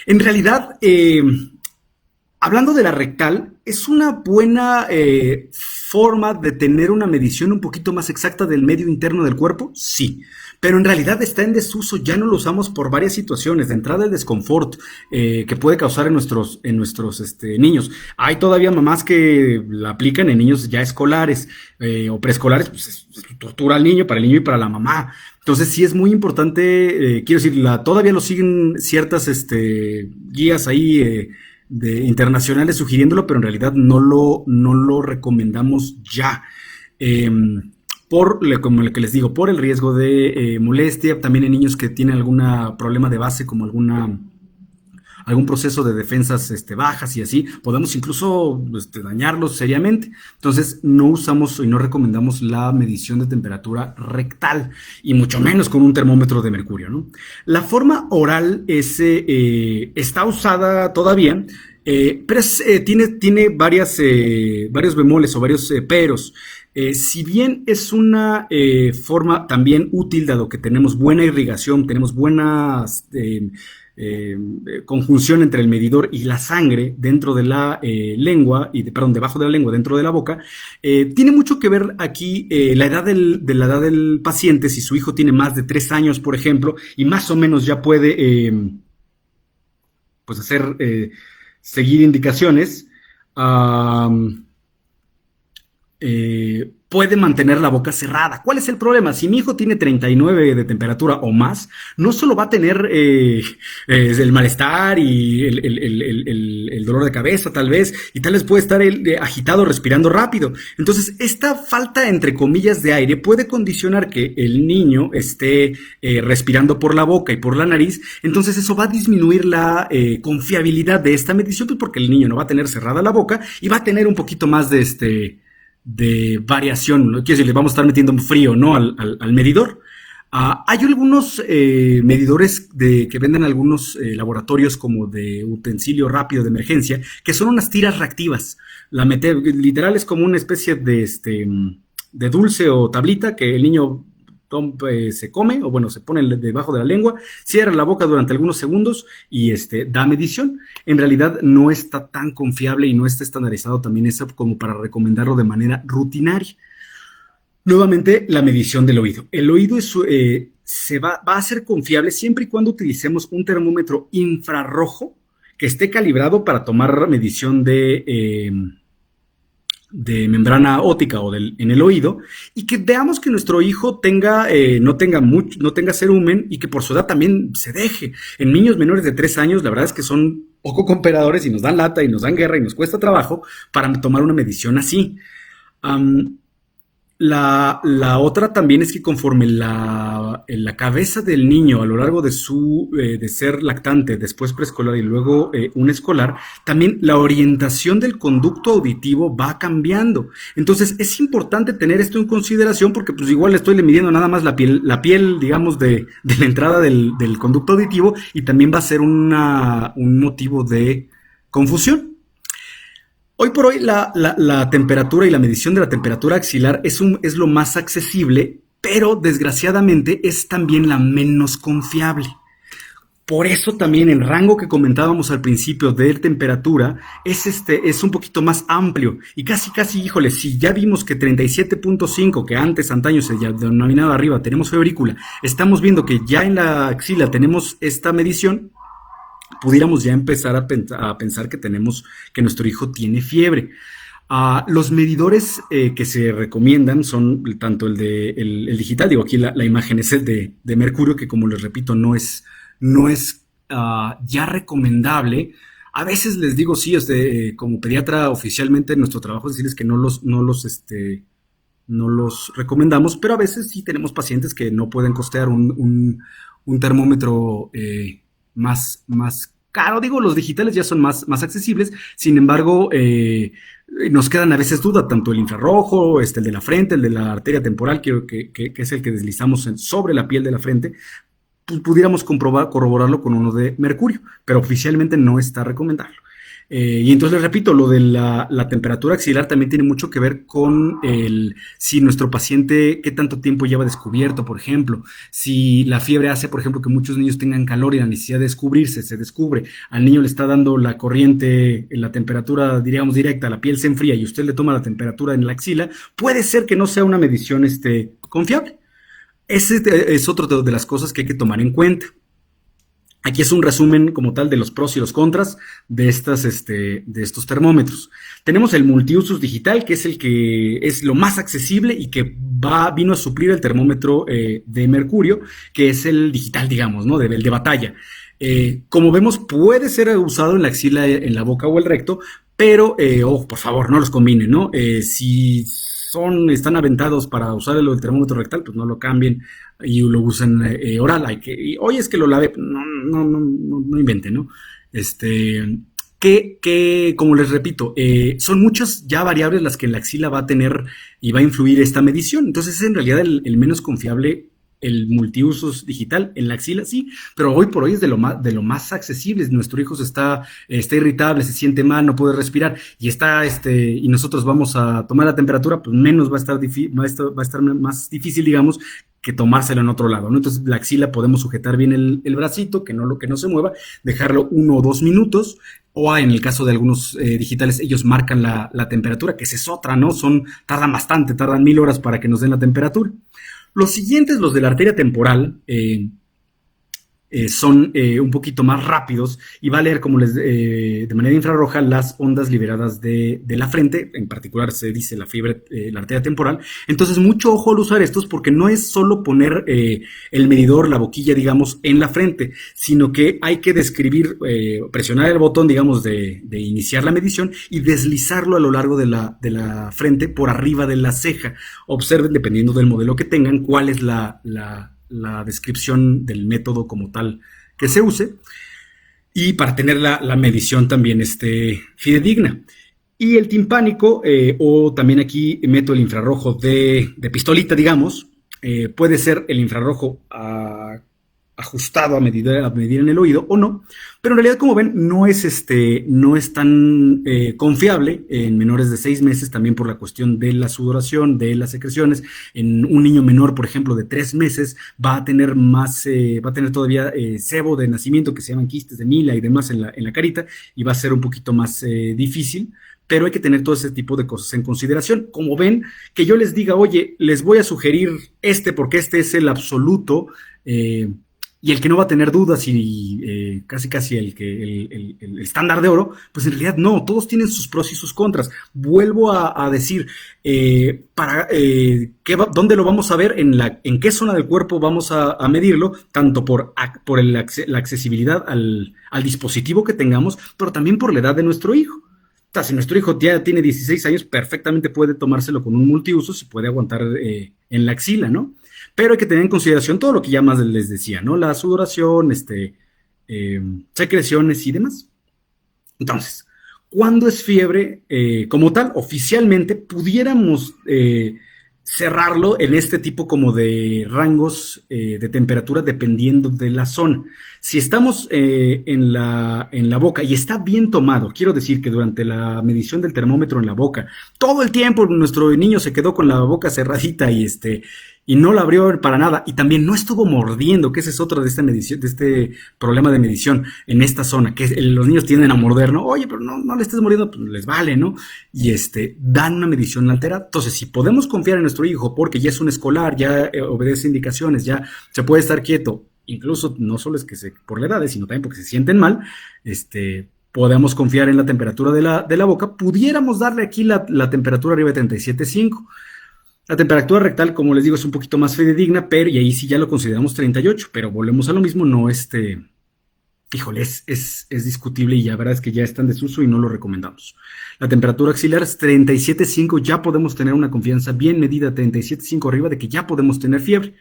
En realidad, hablando de la rectal, es una buena forma de tener una medición un poquito más exacta del medio interno del cuerpo, sí. Pero en realidad está en desuso, ya no lo usamos por varias situaciones. De entrada el desconfort que puede causar en nuestros niños. Hay todavía mamás que la aplican en niños ya escolares o preescolares, pues es tortura al niño, para el niño y para la mamá. Entonces sí es muy importante, quiero decir, todavía lo siguen ciertas guías ahí internacionales sugiriéndolo, pero en realidad no lo recomendamos ya. Como el que les digo, por el riesgo de molestia, también en niños que tienen algún problema de base, como algún proceso de defensas bajas y así, podemos incluso dañarlos seriamente. Entonces, no usamos y no recomendamos la medición de temperatura rectal, y mucho menos con un termómetro de mercurio, ¿no? La forma oral está usada todavía, pero tiene varios bemoles o varios peros. Si bien es una forma también útil, dado que tenemos buena irrigación, tenemos buena conjunción entre el medidor y la sangre dentro de la lengua, debajo de la lengua, dentro de la boca, tiene mucho que ver aquí la edad la edad del paciente. Si su hijo tiene más de 3 años, por ejemplo, y más o menos ya puede pues seguir indicaciones, puede mantener la boca cerrada. ¿Cuál es el problema? Si mi hijo tiene 39 de temperatura o más, no solo va a tener el malestar y el dolor de cabeza tal vez, y tal vez puede estar agitado, respirando rápido. Entonces, esta falta, entre comillas, de aire puede condicionar que el niño esté respirando por la boca y por la nariz. Entonces, eso va a disminuir la confiabilidad de esta medición, pues, porque el niño no va a tener cerrada la boca y va a tener un poquito más de variación, ¿no? Quiere decir, le vamos a estar metiendo frío, ¿no? al medidor. Hay algunos medidores que venden algunos laboratorios como de utensilio rápido de emergencia, que son unas tiras reactivas. Literal es como una especie de dulce o tablita que el niño se come, o bueno, se pone debajo de la lengua, cierra la boca durante algunos segundos y da medición. En realidad no está tan confiable y no está estandarizado también eso como para recomendarlo de manera rutinaria. Nuevamente, la medición del oído. El oído va a ser confiable siempre y cuando utilicemos un termómetro infrarrojo que esté calibrado para tomar medición de membrana óptica o en el oído, y que veamos que nuestro hijo no tenga cerumen y que por su edad también se deje. En niños menores de 3 años, la verdad es que son poco cooperadores y nos dan lata y nos dan guerra y nos cuesta trabajo para tomar una medición así. La otra también es que conforme la cabeza del niño a lo largo de ser lactante, después preescolar y luego un escolar, también la orientación del conducto auditivo va cambiando. Entonces es importante tener esto en consideración porque pues igual estoy midiendo nada más la piel digamos, de la entrada del conducto auditivo, y también va a ser un motivo de confusión. Hoy por hoy la temperatura y la medición de la temperatura axilar es lo más accesible, pero desgraciadamente es también la menos confiable. Por eso también el rango que comentábamos al principio de temperatura es un poquito más amplio y casi, híjole, si ya vimos que 37.5, que antes, antaño se ya denominaba arriba, tenemos febrícula, estamos viendo que ya en la axila tenemos esta medición, pudiéramos ya empezar a pensar que nuestro hijo tiene fiebre. Los medidores que se recomiendan son tanto el digital, digo aquí la imagen es el de mercurio, que como les repito no es ya recomendable. A veces les digo sí, como pediatra oficialmente nuestro trabajo es decirles que no los recomendamos, pero a veces sí tenemos pacientes que no pueden costear un termómetro más caro. Digo, los digitales ya son más accesibles, sin embargo, nos quedan a veces dudas, tanto el infrarrojo, el de la frente, el de la arteria temporal, que es el que deslizamos sobre la piel de la frente, pues pudiéramos corroborarlo con uno de mercurio, pero oficialmente no está recomendado. Y entonces les repito, lo de la temperatura axilar también tiene mucho que ver con si nuestro paciente, qué tanto tiempo lleva descubierto, por ejemplo. Si la fiebre hace, por ejemplo, que muchos niños tengan calor y la necesidad de descubrirse, se descubre, al niño le está dando la corriente, la temperatura, diríamos, directa, la piel se enfría y usted le toma la temperatura en la axila, puede ser que no sea una medición confiable. Ese es otro de las cosas que hay que tomar en cuenta. Aquí es un resumen como tal de los pros y los contras de estos termómetros. Tenemos el multiusos digital, que es el que es lo más accesible y que vino a suplir el termómetro de mercurio, que es el digital, digamos, ¿no? El de batalla. Como vemos, puede ser usado en la axila, en la boca o el recto, pero, por favor, no los combinen, ¿no? Si están aventados para usar el termómetro rectal, pues no lo cambien y lo usen oral. Oye, es que lo lave, no inventen, ¿no? Como les repito, son muchas ya variables las que la axila va a tener y va a influir esta medición. Entonces es en realidad el menos confiable, el multiusos digital en la axila, sí, pero hoy por hoy es de lo más accesible. Nuestro hijo está irritable, se siente mal, no puede respirar y nosotros vamos a tomar la temperatura, pues menos va a estar más difícil, digamos, que tomárselo en otro lado, ¿no? Entonces la axila podemos sujetar bien el bracito, que no se mueva, dejarlo 1 o 2 minutos, o en el caso de algunos digitales, ellos marcan la temperatura, que esa es otra, ¿no? Tardan bastante, tardan 1000 horas para que nos den la temperatura. Los siguientes, los de la arteria temporal, son un poquito más rápidos y va a leer de manera infrarroja las ondas liberadas de la frente, en particular se dice la fiebre, la arteria temporal. Entonces mucho ojo al usar estos, porque no es solo poner el medidor, la boquilla, digamos, en la frente, sino que hay que presionar el botón, digamos, de iniciar la medición y deslizarlo a lo largo de la frente por arriba de la ceja. Observen, dependiendo del modelo que tengan, cuál es la descripción del método como tal que se use, y para tener la medición también fidedigna. Y el timpánico, o también aquí meto el infrarrojo de pistolita, digamos, puede ser el infrarrojo ajustado a medir en el oído o no, pero en realidad, como ven, no es tan confiable en menores de 6 meses, también por la cuestión de la sudoración, de las secreciones. En un niño menor, por ejemplo, de 3 meses, va a tener todavía sebo de nacimiento, que se llaman quistes de Mila y demás en la carita, y va a ser un poquito más difícil, pero hay que tener todo ese tipo de cosas en consideración. Como ven, que yo les diga, oye, les voy a sugerir porque este es el absoluto, y el que no va a tener dudas y casi casi el estándar de oro, pues en realidad no, todos tienen sus pros y sus contras. Vuelvo a decir, ¿dónde lo vamos a ver? En qué zona del cuerpo vamos a medirlo, tanto por la accesibilidad al dispositivo que tengamos, pero también por la edad de nuestro hijo. O sea, si nuestro hijo ya tiene 16 años, perfectamente puede tomárselo con un multiuso, se puede aguantar en la axila, ¿no? Pero hay que tener en consideración todo lo que ya más les decía, ¿no? La sudoración, secreciones y demás. Entonces, ¿cuándo es fiebre como tal? Oficialmente pudiéramos cerrarlo en este tipo como de rangos de temperatura dependiendo de la zona. Si estamos en la boca y está bien tomado, quiero decir que durante la medición del termómetro en la boca, todo el tiempo nuestro niño se quedó con la boca cerradita y no la abrió para nada, y también no estuvo mordiendo, que ese es otro de esta medición, de este problema de medición en esta zona, que los niños tienden a morder, ¿no? Oye, pero no le estés mordiendo, pues les vale, ¿no? Y dan una medición alterada. Entonces, si podemos confiar en nuestro hijo porque ya es un escolar, ya obedece indicaciones, ya se puede estar quieto, incluso no solo es que por la edad, sino también porque se sienten mal, podemos confiar en la temperatura de la boca, pudiéramos darle aquí la temperatura arriba de 37.5. La temperatura rectal, como les digo, es un poquito más fidedigna, pero y ahí sí ya lo consideramos 38, pero volvemos a lo mismo, no híjole, es discutible y la verdad es que ya está en desuso y no lo recomendamos. La temperatura axilar es 37.5, ya podemos tener una confianza bien medida, 37.5 arriba, de que ya podemos tener fiebre.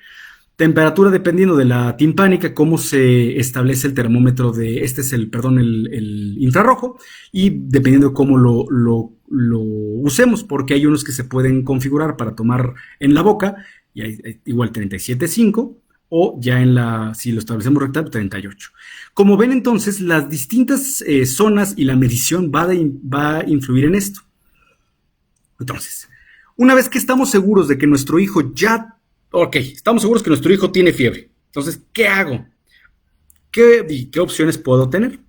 Temperatura dependiendo de la timpánica, cómo se establece el termómetro el infrarrojo, y dependiendo de cómo lo usemos, porque hay unos que se pueden configurar para tomar en la boca, y hay igual 37.5, o ya si lo establecemos rectal, 38. Como ven entonces, las distintas zonas y la medición va a influir en esto. Entonces, una vez que estamos seguros de que nuestro hijo estamos seguros que nuestro hijo tiene fiebre. Entonces, ¿qué hago? ¿Qué opciones puedo tener?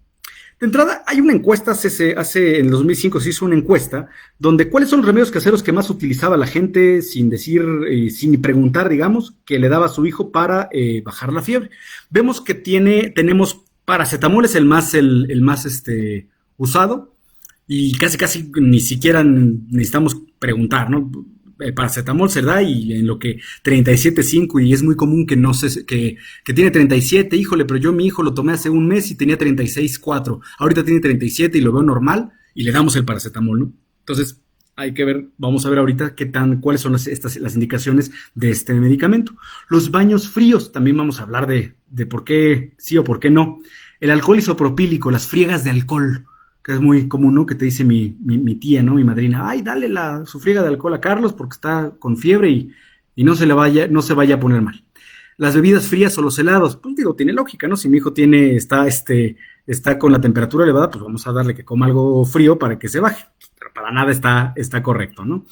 De entrada, hay una encuesta, en el 2005 se hizo una encuesta, donde cuáles son los remedios caseros que más utilizaba la gente, sin decir, sin preguntar, digamos, que le daba a su hijo para bajar la fiebre. Vemos que tenemos paracetamol, es el más usado, y casi ni siquiera necesitamos preguntar, ¿no? El paracetamol se da y en lo que 37.5, y es muy común que tiene 37, híjole, pero mi hijo lo tomé hace un mes y tenía 36.4, ahorita tiene 37 y lo veo normal, y le damos el paracetamol, ¿no? Entonces hay que ver, vamos a ver ahorita cuáles son las indicaciones de este medicamento. Los baños fríos, también vamos a hablar de por qué sí o por qué no. El alcohol isopropílico, las friegas de alcohol, que es muy común, ¿no? Que te dice mi tía, ¿no? Mi madrina, ay, dale su friega de alcohol a Carlos porque está con fiebre y no se vaya a poner mal. Las bebidas frías o los helados, pues digo, tiene lógica, ¿no? Si mi hijo está con la temperatura elevada, pues vamos a darle que coma algo frío para que se baje. Pero para nada está correcto, ¿no?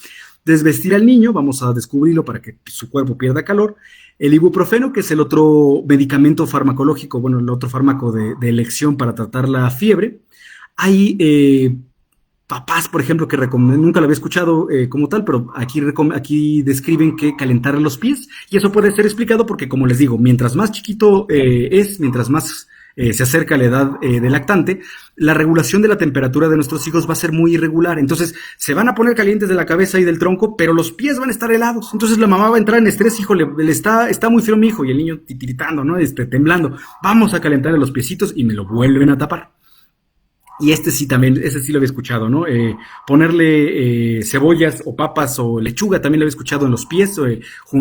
Desvestir al niño, vamos a descubrirlo para que su cuerpo pierda calor. El ibuprofeno, que es el otro medicamento farmacológico, bueno, el otro fármaco de elección para tratar la fiebre. Hay papás, por ejemplo, que recomiendan, nunca lo había escuchado como tal, pero aquí describen que calentar los pies, y eso puede ser explicado porque, como les digo, mientras más chiquito mientras más se acerca a la edad de lactante, la regulación de la temperatura de nuestros hijos va a ser muy irregular. Entonces se van a poner calientes de la cabeza y del tronco, pero los pies van a estar helados. Entonces la mamá va a entrar en estrés, híjole, está muy frío mi hijo, y el niño titiritando, ¿no? Temblando. Vamos a calentarle los piecitos y me lo vuelven a tapar. Y ese sí lo había escuchado, ¿no? Ponerle cebollas o papas o lechuga, también lo había escuchado en los pies,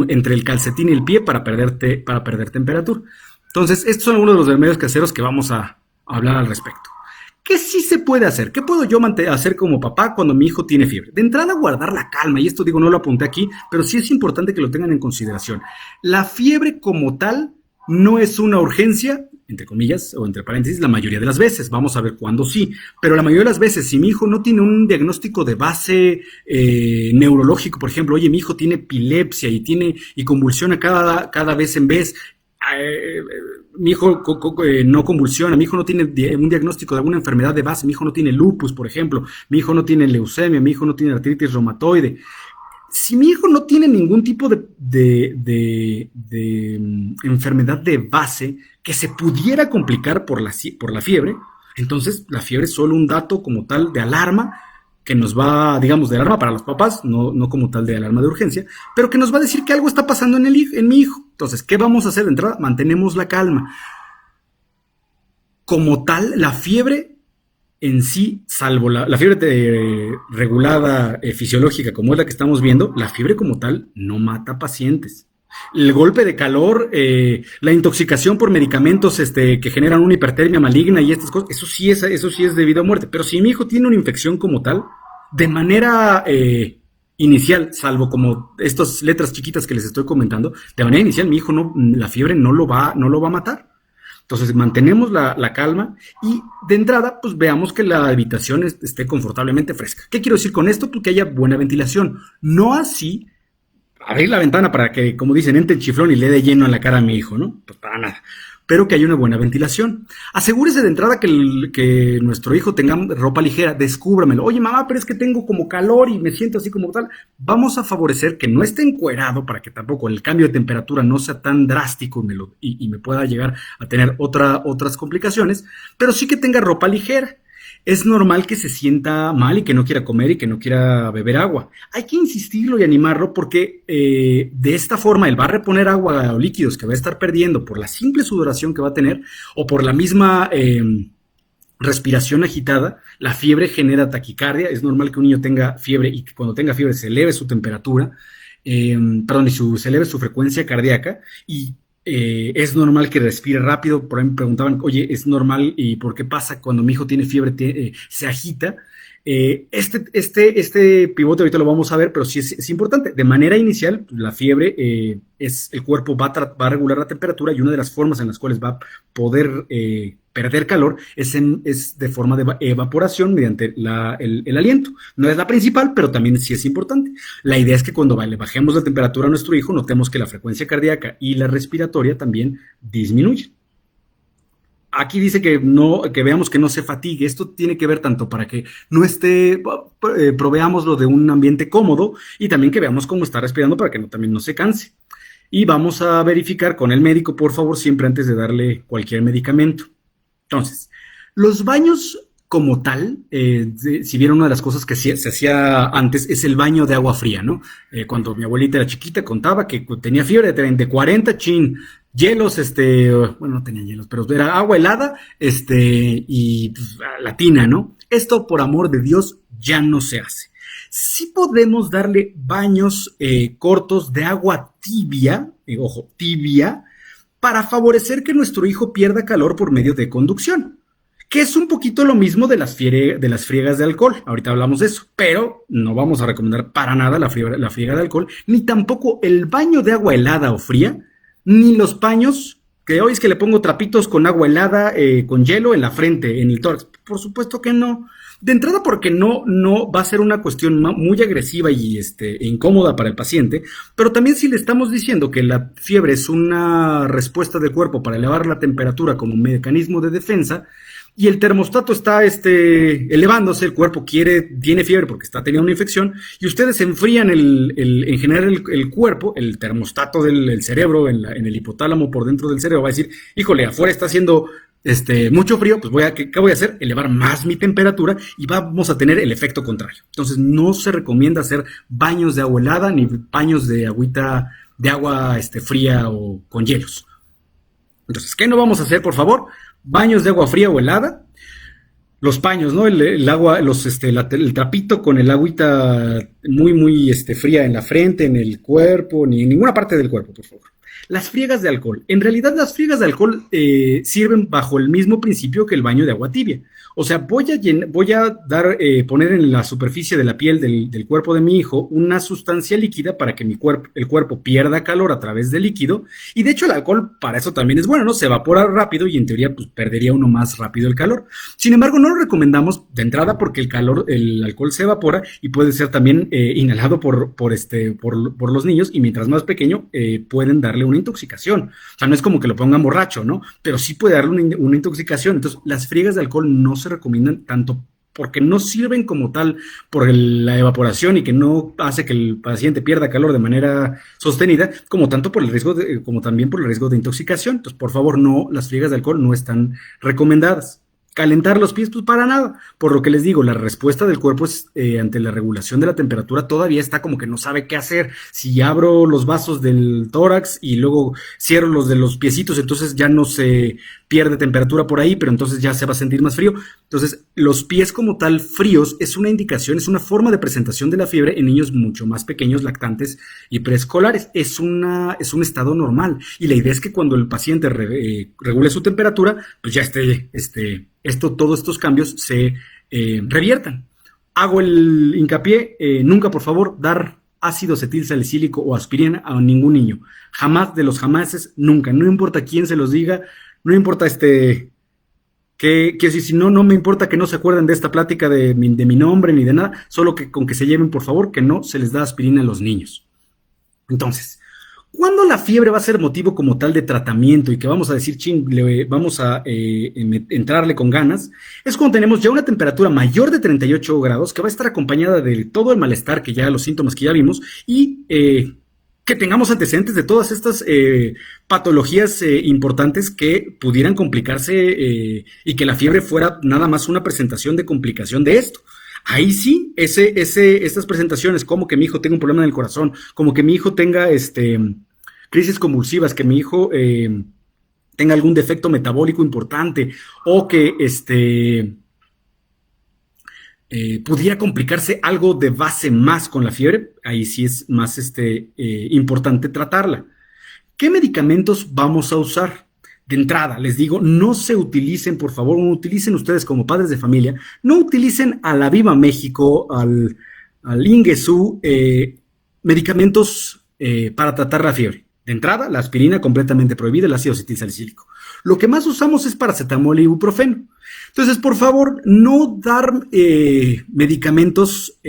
entre el calcetín y el pie para perder temperatura. Entonces, estos son algunos de los remedios caseros que vamos a hablar al respecto. ¿Qué sí se puede hacer? ¿Qué puedo yo hacer como papá cuando mi hijo tiene fiebre? De entrada, guardar la calma, y esto digo, no lo apunté aquí, pero sí es importante que lo tengan en consideración. La fiebre como tal no es una urgencia, entre comillas o entre paréntesis, la mayoría de las veces. Vamos a ver cuándo sí, pero la mayoría de las veces, si mi hijo no tiene un diagnóstico de base neurológico, por ejemplo, oye, mi hijo tiene epilepsia y convulsiona cada vez en vez, eh, mi hijo no convulsiona, mi hijo no tiene un diagnóstico de alguna enfermedad de base, mi hijo no tiene lupus, por ejemplo, mi hijo no tiene leucemia, mi hijo no tiene artritis reumatoide. Si mi hijo no tiene ningún tipo de enfermedad de base que se pudiera complicar por la fiebre, entonces la fiebre es solo un dato como tal de alarma que nos va, digamos, de alarma para los papás, no como tal de alarma de urgencia, pero que nos va a decir que algo está pasando en mi hijo. Entonces, ¿qué vamos a hacer de entrada? Mantenemos la calma. Como tal, la fiebre en sí, salvo la fiebre regulada fisiológica como es la que estamos viendo, la fiebre como tal no mata pacientes. El golpe de calor, la intoxicación por medicamentos que generan una hipertermia maligna y estas cosas, eso sí es debido a muerte. Pero si mi hijo tiene una infección como tal, de manera inicial, salvo como estas letras chiquitas que les estoy comentando, de manera inicial mi hijo la fiebre no lo va a matar. Entonces mantenemos la calma y de entrada pues veamos que la habitación esté confortablemente fresca. ¿Qué quiero decir con esto? Pues que haya buena ventilación. No así abrir la ventana para que, como dicen, entre el chiflón y le dé lleno a la cara a mi hijo, ¿no? Pues para nada. Pero que haya una buena ventilación. Asegúrese de entrada que nuestro hijo tenga ropa ligera, descúbramelo. Oye, mamá, pero es que tengo como calor y me siento así como tal. Vamos a favorecer que no esté encuerado para que tampoco el cambio de temperatura no sea tan drástico y me pueda llegar a tener otras complicaciones, pero sí que tenga ropa ligera. Es normal que se sienta mal y que no quiera comer y que no quiera beber agua. Hay que insistirlo y animarlo porque de esta forma él va a reponer agua o líquidos que va a estar perdiendo por la simple sudoración que va a tener o por la misma respiración agitada. La fiebre genera taquicardia. Es normal que un niño tenga fiebre y que cuando tenga fiebre se eleve su temperatura, se eleve su frecuencia cardíaca y es normal que respire rápido. Por ahí me preguntaban, oye, ¿es normal y por qué pasa cuando mi hijo tiene fiebre, se agita? Este pivote ahorita lo vamos a ver, pero sí es importante. De manera inicial, la fiebre el cuerpo va a regular la temperatura y una de las formas en las cuales va a poder perder calor es de forma de evaporación mediante el aliento. No es la principal, pero también sí es importante. La idea es que cuando le bajemos la temperatura a nuestro hijo, notemos que la frecuencia cardíaca y la respiratoria también disminuyen. Aquí dice que veamos que no se fatigue. Esto tiene que ver tanto para que no proveámoslo de un ambiente cómodo y también que veamos cómo está respirando para que también no se canse. Y vamos a verificar con el médico, por favor, siempre antes de darle cualquier medicamento. Entonces, los baños como tal, si vieron, una de las cosas que se hacía antes es el baño de agua fría, ¿no? Cuando mi abuelita era chiquita contaba que tenía fiebre de 40, hielos, bueno, no tenía hielos, pero era agua helada, y pues, la tina, ¿no? Esto, por amor de Dios, ya no se hace. Sí podemos darle baños cortos de agua tibia, ojo, tibia, para favorecer que nuestro hijo pierda calor por medio de conducción, que es un poquito lo mismo de las friegas de alcohol. Ahorita hablamos de eso, pero no vamos a recomendar para nada la friega de alcohol, ni tampoco el baño de agua helada o fría, ni los paños, que hoy es que le pongo trapitos con agua helada, con hielo en la frente, en el tórax. Por supuesto que no. De entrada porque no va a ser una cuestión muy agresiva y e incómoda para el paciente, pero también si le estamos diciendo que la fiebre es una respuesta del cuerpo para elevar la temperatura como un mecanismo de defensa, y el termostato está elevándose, el cuerpo tiene fiebre porque está teniendo una infección, y ustedes enfrían en general el cuerpo, el termostato del cerebro, en el hipotálamo por dentro del cerebro va a decir, híjole, afuera está haciendo mucho frío, pues ¿qué voy a hacer? Elevar más mi temperatura y vamos a tener el efecto contrario. Entonces no se recomienda hacer baños de agua helada ni baños de agua fría o con hielos. Entonces, ¿qué no vamos a hacer, por favor? Baños de agua fría o helada. Los paños, ¿no? El agua, el trapito con el agüita muy, muy fría en la frente, en el cuerpo, ni en ninguna parte del cuerpo, por favor. Las friegas de alcohol. En realidad las friegas de alcohol sirven bajo el mismo principio que el baño de agua tibia. O sea, voy a poner en la superficie de la piel del cuerpo de mi hijo una sustancia líquida para que el cuerpo pierda calor a través del líquido. Y de hecho el alcohol para eso también es bueno, ¿no? Se evapora rápido y en teoría pues perdería uno más rápido el calor. Sin embargo, no lo recomendamos de entrada porque el alcohol se evapora y puede ser también inhalado por los niños, y mientras más pequeño pueden darle una intoxicación. O sea, no es como que lo pongan borracho, ¿no? Pero sí puede darle una intoxicación. Entonces, las friegas de alcohol no se recomiendan tanto porque no sirven como tal por la evaporación y que no hace que el paciente pierda calor de manera sostenida, como tanto por el riesgo como también por el riesgo de intoxicación. Entonces, por favor, no, las friegas de alcohol no están recomendadas. Calentar los pies, pues para nada. Por lo que les digo, la respuesta del cuerpo es, ante la regulación de la temperatura todavía está como que no sabe qué hacer. Si abro los vasos del tórax y luego cierro los de los piecitos, entonces ya no se pierde temperatura por ahí, pero entonces ya se va a sentir más frío. Entonces, los pies como tal fríos es una indicación, es una forma de presentación de la fiebre en niños mucho más pequeños, lactantes y preescolares. Es un estado normal. Y la idea es que cuando el paciente regule su temperatura, pues ya todos estos cambios se reviertan. Hago el hincapié, nunca por favor dar ácido acetil salicílico o aspirina a ningún niño. Jamás de los jamases, nunca. No importa quién se los diga, no importa que si no me importa que no se acuerden de esta plática de mi nombre ni de nada, solo que con que se lleven por favor que no se les da aspirina a los niños. Entonces, ¿cuándo la fiebre va a ser motivo como tal de tratamiento y que vamos a decir, vamos a entrarle con ganas? Es cuando tenemos ya una temperatura mayor de 38 grados, que va a estar acompañada de todo el malestar, que ya los síntomas que ya vimos, y que tengamos antecedentes de todas estas patologías importantes que pudieran complicarse y que la fiebre fuera nada más una presentación de complicación de esto. Ahí sí, estas presentaciones, como que mi hijo tenga un problema en el corazón, como que mi hijo tenga crisis convulsivas, que mi hijo tenga algún defecto metabólico importante, o que pudiera complicarse algo de base más con la fiebre, ahí sí es más importante tratarla. ¿Qué medicamentos vamos a usar? De entrada, les digo, no se utilicen, por favor, no utilicen ustedes como padres de familia, no utilicen a la Viva México, al Ingesu, medicamentos para tratar la fiebre. De entrada, la aspirina completamente prohibida, el ácido acetilsalicílico. Lo que más usamos es paracetamol y ibuprofeno. Entonces, por favor, no dar medicamentos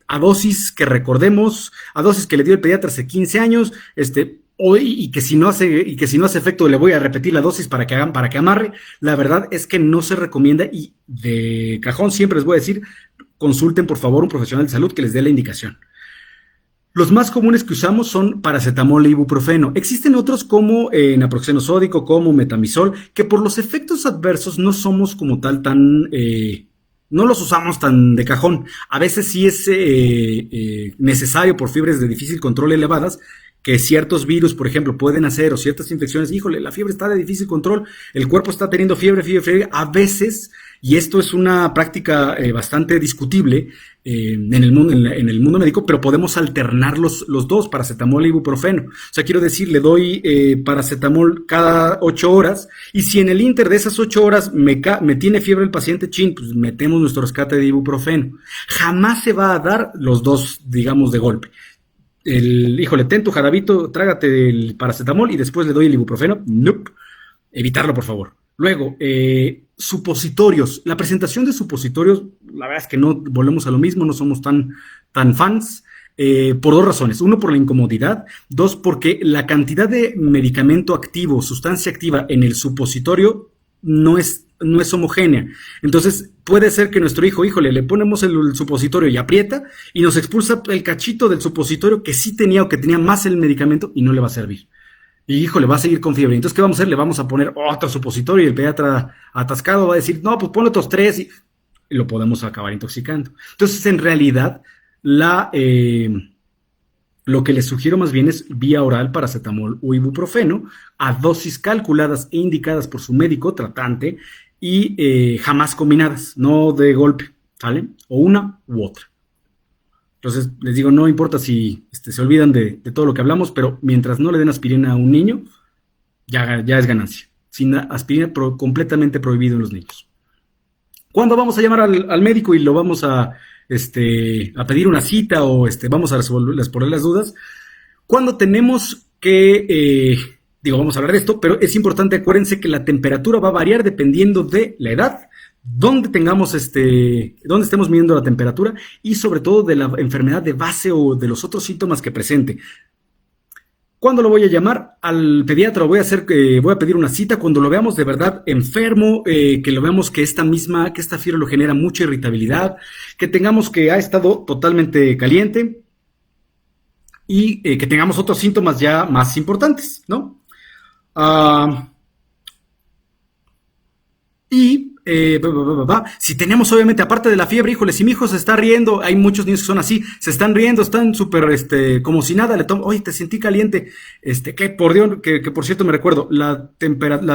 a dosis que recordemos, a dosis que le dio el pediatra hace 15 años, y que si no hace efecto le voy a repetir la dosis para que amarre. La verdad es que no se recomienda, y de cajón siempre les voy a decir, consulten por favor un profesional de salud que les dé la indicación. Los más comunes que usamos son paracetamol e ibuprofeno. Existen otros como naproxeno sódico, como metamizol, que por los efectos adversos no somos como tal no los usamos tan de cajón. A veces sí es necesario por fiebres de difícil control elevadas, que ciertos virus, por ejemplo, pueden hacer, o ciertas infecciones, híjole, la fiebre está de difícil control, el cuerpo está teniendo fiebre, a veces, y esto es una práctica bastante discutible en el mundo médico, pero podemos alternar los dos, paracetamol e ibuprofeno. O sea, quiero decir, le doy paracetamol cada 8 horas, y si en el inter de esas 8 horas me tiene fiebre el paciente, pues metemos nuestro rescate de ibuprofeno. Jamás se va a dar los dos, digamos, de golpe. Híjole, ten tu jarabito, trágate el paracetamol y después le doy el ibuprofeno. Nope. Evitarlo, por favor. Luego, supositorios. La presentación de supositorios, la verdad es que no volvemos a lo mismo, no somos tan fans, por 2 razones. 1, por la incomodidad. 2, porque la cantidad de medicamento activo, sustancia activa en el supositorio no es homogénea. Entonces, puede ser que nuestro hijo, híjole, le ponemos el supositorio y aprieta y nos expulsa el cachito del supositorio que sí tenía o que tenía más el medicamento y no le va a servir. Y híjole, va a seguir con fiebre. Entonces, ¿qué vamos a hacer? Le vamos a poner otro supositorio y el pediatra atascado va a decir, no, pues ponle otros 3 y lo podemos acabar intoxicando. Entonces, en realidad, lo que les sugiero más bien es vía oral paracetamol o ibuprofeno a dosis calculadas e indicadas por su médico tratante y jamás combinadas, no de golpe, ¿sale? O una u otra. Entonces, les digo, no importa si se olvidan de todo lo que hablamos, pero mientras no le den aspirina a un niño, ya es ganancia. Sin aspirina completamente prohibido en los niños. ¿Cuándo vamos a llamar al médico y lo vamos a pedir una cita o vamos a responder las dudas? Cuando tenemos que, vamos a hablar de esto, pero es importante, acuérdense que la temperatura va a variar dependiendo de la edad, dónde dónde estemos midiendo la temperatura y sobre todo de la enfermedad de base o de los otros síntomas que presente. ¿Cuándo lo voy a llamar? Al pediatra, voy a pedir una cita cuando lo veamos de verdad enfermo, que lo veamos que esta fiebre lo genera mucha irritabilidad, que tengamos que ha estado totalmente caliente y que tengamos otros síntomas ya más importantes, ¿no? Si tenemos obviamente, aparte de la fiebre, híjole, si mi hijo se está riendo, hay muchos niños que son así, se están riendo, están súper, como si nada, le tomo, oye, te sentí caliente, que por Dios, que por cierto me recuerdo, la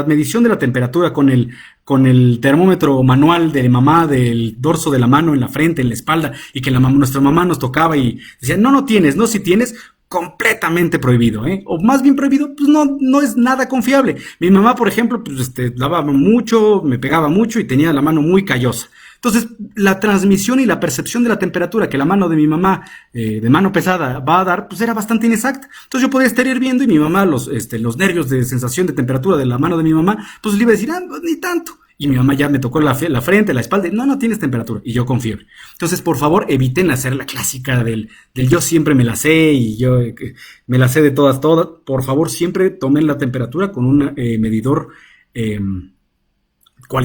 medición de la temperatura con el termómetro manual de mamá, del dorso de la mano, en la frente, en la espalda, y que nuestra mamá nos tocaba y decía, no tienes, no, si tienes, completamente prohibido, ¿eh? O más bien prohibido, pues no es nada confiable. Mi mamá, por ejemplo, pues lavaba mucho, me pegaba mucho y tenía la mano muy callosa. Entonces, la transmisión y la percepción de la temperatura que la mano de mi mamá, de mano pesada, va a dar, pues era bastante inexacta. Entonces yo podía estar hirviendo y mi mamá, los nervios de sensación de temperatura de la mano de mi mamá, pues le iba a decir, pues, ni tanto. Y mi mamá ya me tocó la frente, la espalda, no tienes temperatura, y yo con fiebre. Entonces, por favor, eviten hacer la clásica del yo siempre me la sé y yo me la sé de todas. Por favor, siempre tomen la temperatura con un medidor de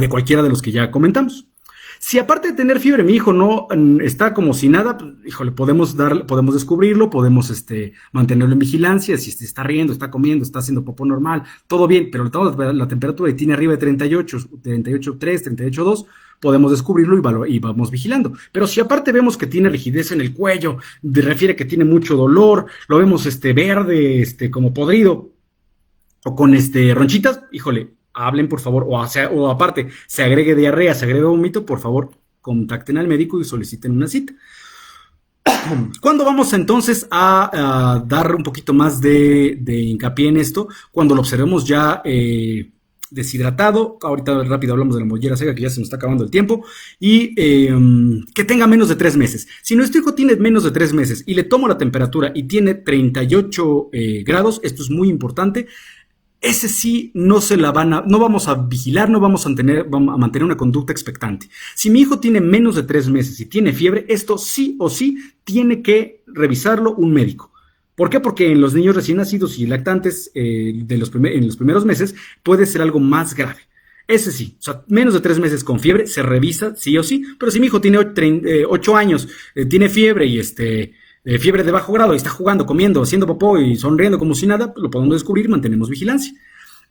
cualquiera de los que ya comentamos. Si aparte de tener fiebre mi hijo no está como si nada, pues, híjole, podemos descubrirlo, podemos mantenerlo en vigilancia, si está riendo, está comiendo, está haciendo popó normal, todo bien, pero le tomamos la temperatura y tiene arriba de 38.3, 38.2, podemos descubrirlo y vamos vigilando. Pero si aparte vemos que tiene rigidez en el cuello, refiere que tiene mucho dolor, lo vemos verde, como podrido, o con ronchitas, híjole, hablen por favor, o aparte, se agregue diarrea, se agregue vómito, por favor, contacten al médico y soliciten una cita. ¿Cuándo vamos entonces a dar un poquito más de hincapié en esto? Cuando lo observemos ya deshidratado. Ahorita rápido hablamos de la mollera seca, que ya se nos está acabando el tiempo, y que tenga menos de 3 meses. Si nuestro hijo tiene menos de 3 meses y le tomo la temperatura y tiene 38 grados, esto es muy importante. Ese sí no vamos a vigilar, no vamos a mantener una conducta expectante. Si mi hijo tiene menos de 3 meses y tiene fiebre, esto sí o sí tiene que revisarlo un médico. ¿Por qué? Porque en los niños recién nacidos y lactantes en los primeros meses puede ser algo más grave. Ese sí, o sea, menos de 3 meses con fiebre se revisa sí o sí, pero si mi hijo tiene 8 años, tiene fiebre y fiebre de bajo grado y está jugando, comiendo, haciendo popó y sonriendo como si nada, pues lo podemos descubrir, mantenemos vigilancia.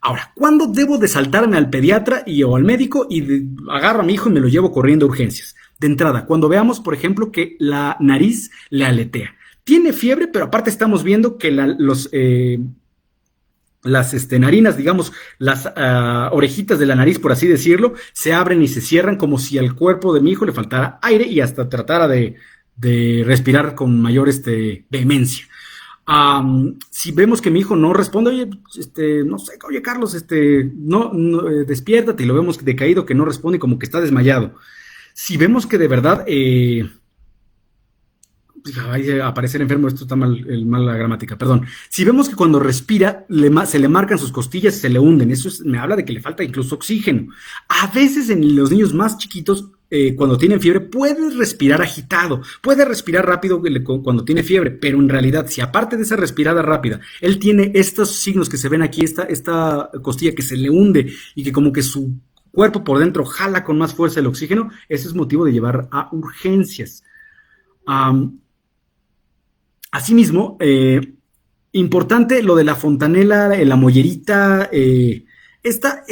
Ahora, ¿cuándo debo de saltarme al pediatra o al médico y agarro a mi hijo y me lo llevo corriendo a urgencias? De entrada, cuando veamos, por ejemplo, que la nariz le aletea. Tiene fiebre, pero aparte estamos viendo que las narinas, digamos, las orejitas de la nariz, por así decirlo, se abren y se cierran como si al cuerpo de mi hijo le faltara aire y hasta tratara de respirar con mayor vehemencia. Si vemos que mi hijo no responde, oye, no sé, oye Carlos, despiértate, y lo vemos decaído, que no responde, como que está desmayado. Si vemos que de verdad aparecer enfermo, esto está mal la gramática, perdón. Si vemos que cuando respira se le marcan sus costillas y se le hunden, me habla de que le falta incluso oxígeno. A veces en los niños más chiquitos, cuando tienen fiebre, puede respirar agitado, puede respirar rápido cuando tiene fiebre, pero en realidad, si aparte de esa respirada rápida, él tiene estos signos que se ven aquí, esta costilla que se le hunde y que como que su cuerpo por dentro jala con más fuerza el oxígeno, ese es motivo de llevar a urgencias. Asimismo, importante lo de la fontanela, la mollerita, esta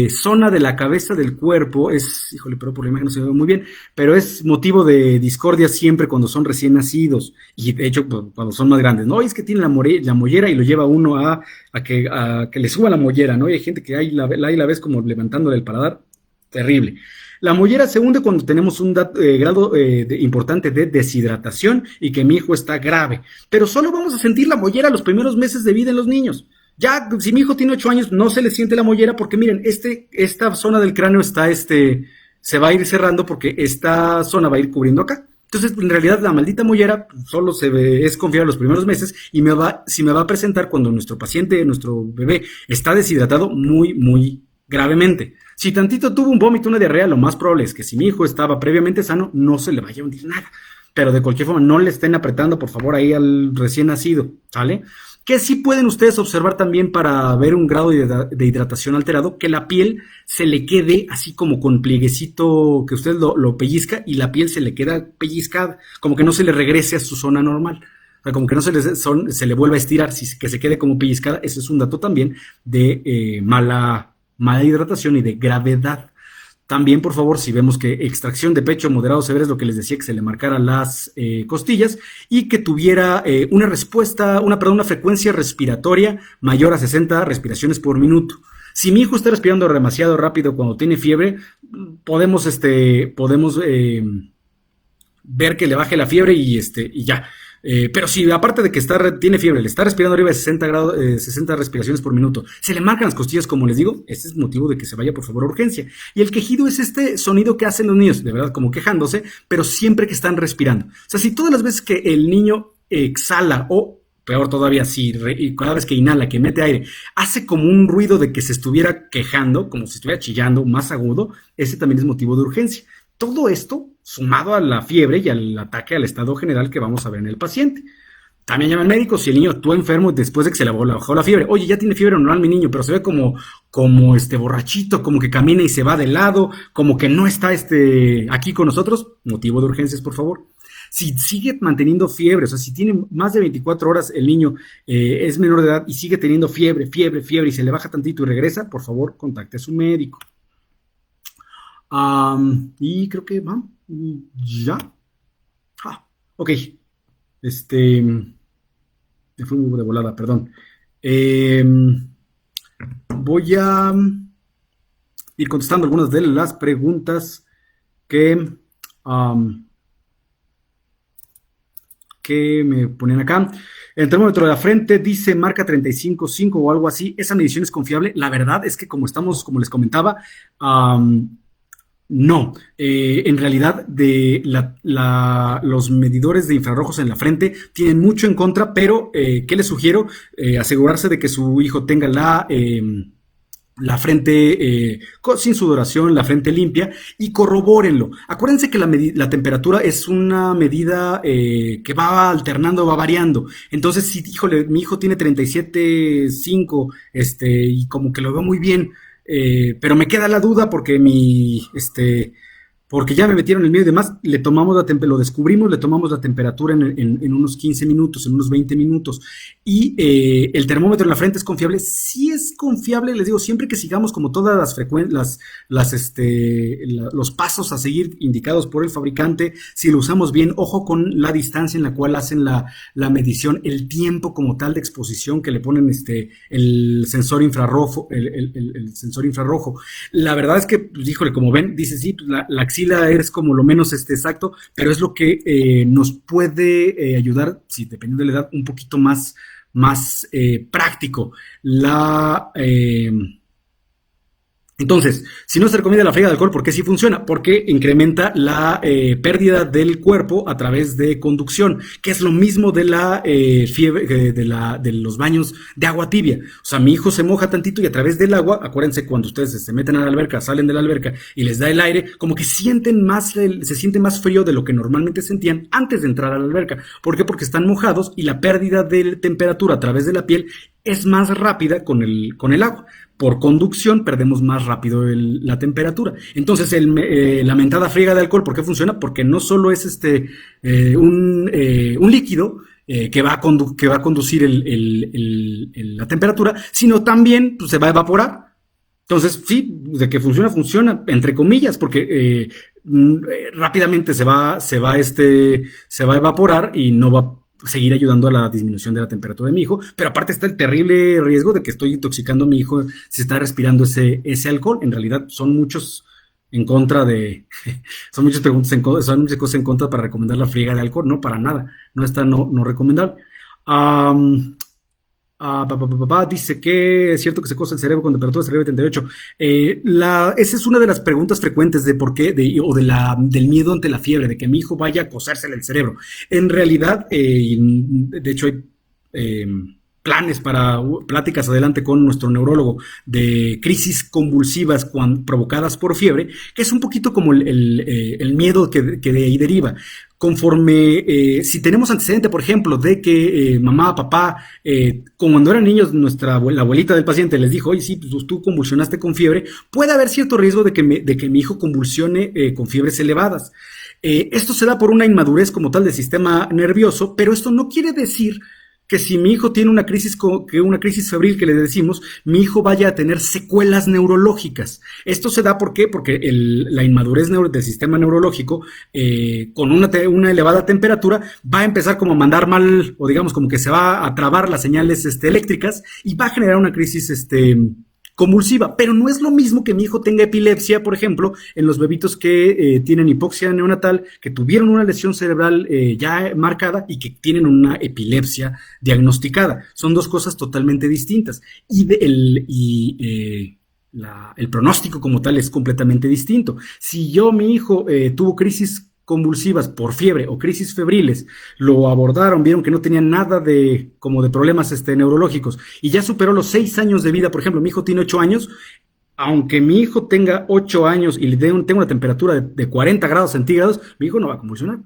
zona de la cabeza del cuerpo híjole, pero por la imagen no se ve muy bien, pero es motivo de discordia siempre cuando son recién nacidos, y de hecho cuando son más grandes, ¿no? Y es que tiene la mollera y lo lleva uno a que le suba la mollera, ¿no? Y hay gente que ahí la ves como levantándole el paladar, terrible. La mollera se hunde cuando tenemos un grado importante de deshidratación y que mi hijo está grave. Pero solo vamos a sentir la mollera los primeros meses de vida en los niños. Ya, si mi hijo tiene 8 años, no se le siente la mollera porque miren, esta zona del cráneo se va a ir cerrando porque esta zona va a ir cubriendo acá. Entonces, en realidad, la maldita mollera solo es confiable los primeros meses y si me va a presentar cuando nuestro paciente, nuestro bebé, está deshidratado muy, muy gravemente. Si tantito tuvo un vómito, una diarrea, lo más probable es que si mi hijo estaba previamente sano, no se le vaya a hundir nada. Pero de cualquier forma, no le estén apretando, por favor, ahí al recién nacido, ¿sale? Que sí pueden ustedes observar también para ver un grado de hidratación alterado, que la piel se le quede así como con plieguecito, que usted lo pellizca y la piel se le queda pellizcada, como que no se le regrese a su zona normal. O sea, como que no se le vuelva a estirar, que se quede como pellizcada. Eso es un dato también de mala hidratación y de gravedad. También, por favor, si vemos que extracción de pecho moderado severa es lo que les decía, que se le marcara las costillas y que tuviera una frecuencia respiratoria mayor a 60 respiraciones por minuto. Si mi hijo está respirando demasiado rápido cuando tiene fiebre, podemos ver que le baje la fiebre y ya. Pero si aparte de que tiene fiebre, le está respirando arriba de 60 respiraciones por minuto, se le marcan las costillas, como les digo, este es motivo de que se vaya por favor a urgencia. Y el quejido es este sonido que hacen los niños, de verdad, como quejándose, pero siempre que están respirando. O sea, si todas las veces que el niño exhala o peor todavía, cada vez que inhala, que mete aire, hace como un ruido de que se estuviera quejando, como si estuviera chillando, más agudo, ese también es motivo de urgencia. Todo esto sumado a la fiebre y al ataque al estado general que vamos a ver en el paciente. También llama al médico si el niño estuvo enfermo después de que se le bajó la fiebre. Oye, ya tiene fiebre normal mi niño, pero se ve como borrachito, como que camina y se va de lado, como que no está aquí con nosotros. Motivo de urgencias, por favor. Si sigue manteniendo fiebre, o sea, si tiene más de 24 horas el niño, es menor de edad y sigue teniendo fiebre y se le baja tantito y regresa, por favor, contacte a su médico. Y creo que va. Ya. Ok. Me fui muy de volada, perdón. Voy a ir contestando algunas de las preguntas que me ponen acá. El termómetro de la frente dice marca 35.5 o algo así. ¿Esa medición es confiable? La verdad es que como les comentaba, no, en realidad los medidores de infrarrojos en la frente tienen mucho en contra, pero ¿qué les sugiero? Asegurarse de que su hijo tenga la frente sin sudoración, la frente limpia y corrobórenlo. Acuérdense que la temperatura es una medida que va alternando, va variando. Entonces, si, híjole, mi hijo tiene 37.5 y como que lo veo muy bien, pero me queda la duda porque porque ya me metieron el miedo y demás, lo descubrimos, le tomamos la temperatura en unos 15 minutos, en unos 20 minutos, y el termómetro en la frente es confiable. Sí es confiable, les digo, siempre que sigamos como todas los pasos a seguir indicados por el fabricante, si lo usamos bien, ojo con la distancia en la cual hacen la medición, el tiempo como tal de exposición que le ponen el sensor infrarrojo, el sensor infrarrojo. La verdad es que, pues, híjole, como ven, dice sí, pues, la axila es como lo menos exacto, pero es lo que nos puede ayudar, si dependiendo de la edad, un poquito más práctico. Entonces, si no se recomienda la frega de alcohol, ¿por qué sí funciona? Porque incrementa la pérdida del cuerpo a través de conducción, que es lo mismo de la fiebre, de los baños de agua tibia. O sea, mi hijo se moja tantito y a través del agua, acuérdense cuando ustedes se meten a la alberca, salen de la alberca y les da el aire, como que se siente más frío de lo que normalmente sentían antes de entrar a la alberca. ¿Por qué? Porque están mojados y la pérdida de temperatura a través de la piel es más rápida con el agua. Por conducción perdemos más rápido la temperatura. Entonces, la mentada friega de alcohol, ¿por qué funciona? Porque no solo es un líquido que va a conducir la temperatura, sino también pues, se va a evaporar. Entonces, sí, de que funciona, entre comillas, porque rápidamente se va a evaporar y no va a seguir ayudando a la disminución de la temperatura de mi hijo, pero aparte está el terrible riesgo de que estoy intoxicando a mi hijo si está respirando ese alcohol. En realidad son muchos en contra de, son muchas preguntas son muchas cosas en contra para recomendar la friega de alcohol, no para nada, no está no recomendable. Am, dice que es cierto que se cosa el cerebro con temperatura cerebro 78. Esa es una de las preguntas frecuentes de por qué, o del miedo ante la fiebre, de que mi hijo vaya a cosársele el cerebro. En realidad, de hecho hay eh, planes para pláticas adelante con nuestro neurólogo de crisis convulsivas provocadas por fiebre, que es un poquito como el miedo que de ahí deriva. Conforme, si tenemos antecedente, por ejemplo, de que mamá, papá, como cuando eran niños, la abuelita del paciente les dijo, oye, sí, pues tú convulsionaste con fiebre, puede haber cierto riesgo de que mi hijo convulsione con fiebres elevadas. Esto se da por una inmadurez como tal del sistema nervioso, pero esto no quiere decir que si mi hijo tiene una crisis febril que le decimos, mi hijo vaya a tener secuelas neurológicas. Esto se da ¿por qué? Porque la inmadurez del sistema neurológico, con una elevada temperatura, va a empezar como a mandar mal, o digamos como que se va a trabar las señales eléctricas y va a generar una crisis convulsiva, pero no es lo mismo que mi hijo tenga epilepsia, por ejemplo, en los bebitos que tienen hipoxia neonatal, que tuvieron una lesión cerebral ya marcada y que tienen una epilepsia diagnosticada. Son dos cosas totalmente distintas. El pronóstico como tal es completamente distinto. Si mi hijo tuvo crisis convulsivas por fiebre o crisis febriles, lo abordaron, vieron que no tenía nada de problemas neurológicos y ya superó los 6 años de vida. Por ejemplo, mi hijo tiene 8 años, aunque mi hijo tenga 8 años y tenga una temperatura de 40 grados centígrados, mi hijo no va a convulsionar.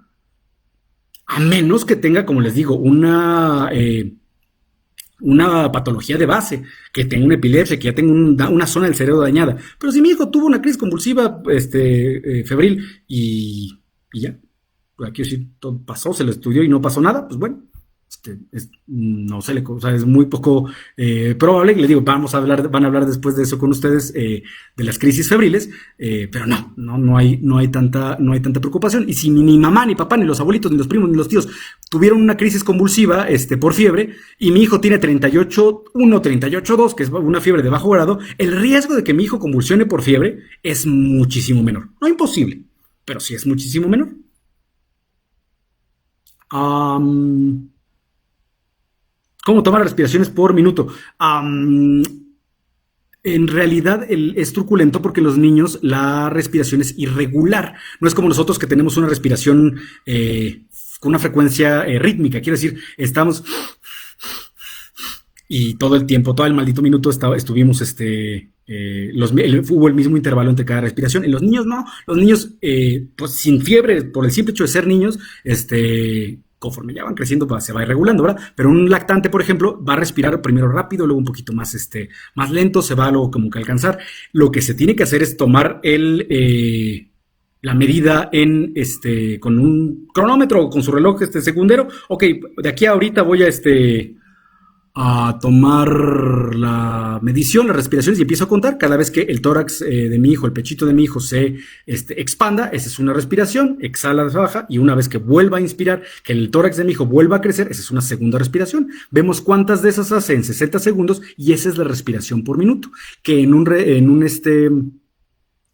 A menos que tenga, como les digo, una patología de base, que tenga una epilepsia, que ya tenga una zona del cerebro dañada. Pero si mi hijo tuvo una crisis convulsiva febril y ya, aquí sí, todo pasó, se lo estudió y no pasó nada, pues bueno, no se le, o sea, es muy poco probable. Le digo, van a hablar después de eso con ustedes, de las crisis febriles, pero no hay tanta preocupación. Y si ni mamá, ni papá, ni los abuelitos, ni los primos, ni los tíos tuvieron una crisis convulsiva por fiebre, y mi hijo tiene 38.1, 38.2, que es una fiebre de bajo grado, el riesgo de que mi hijo convulsione por fiebre es muchísimo menor. No imposible, pero sí es muchísimo menor. ¿Cómo tomar respiraciones por minuto? En realidad es truculento porque los niños la respiración es irregular. No es como nosotros que tenemos una respiración con una frecuencia rítmica. Quiere decir, estamos y todo el tiempo, todo el maldito minuto estuvimos, hubo el mismo intervalo entre cada respiración. En los niños no, los niños, pues sin fiebre, por el simple hecho de ser niños, conforme ya van creciendo, se va irregulando, ¿verdad? Pero un lactante, por ejemplo, va a respirar primero rápido, luego un poquito más, más lento, se va luego como que alcanzar. Lo que se tiene que hacer es tomar la medida con un cronómetro o con su reloj segundero. Ok, de aquí a ahorita voy a tomar la medición, las respiraciones y empiezo a contar. Cada vez que el tórax de mi hijo, el pechito de mi hijo se expanda, esa es una respiración, exhala, baja, y una vez que vuelva a inspirar, que el tórax de mi hijo vuelva a crecer, esa es una segunda respiración. Vemos cuántas de esas hace en 60 segundos y esa es la respiración por minuto, que en un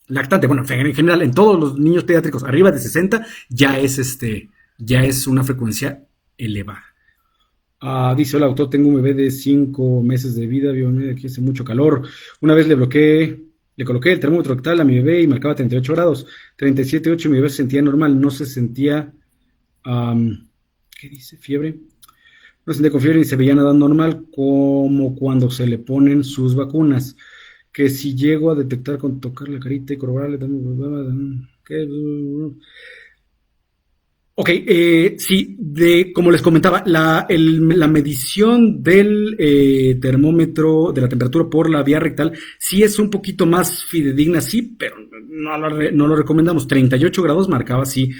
lactante, bueno, en general, en todos los niños pediátricos arriba de 60 ya es una frecuencia elevada. Dice, hola doctor, tengo un bebé de 5 meses de vida, aquí hace mucho calor. Una vez le coloqué el termómetro rectal a mi bebé y marcaba 38 grados, 37.8, mi bebé se sentía normal, no se sentía, ¿qué dice? Fiebre. No se sentía con fiebre ni se veía nada normal, como cuando se le ponen sus vacunas. Que si llego a detectar con tocar la carita y corroborarle, ¿qué? Ok, sí, como les comentaba, la medición del termómetro de la temperatura por la vía rectal sí es un poquito más fidedigna, sí, pero no lo recomendamos. 38 grados marcaba sí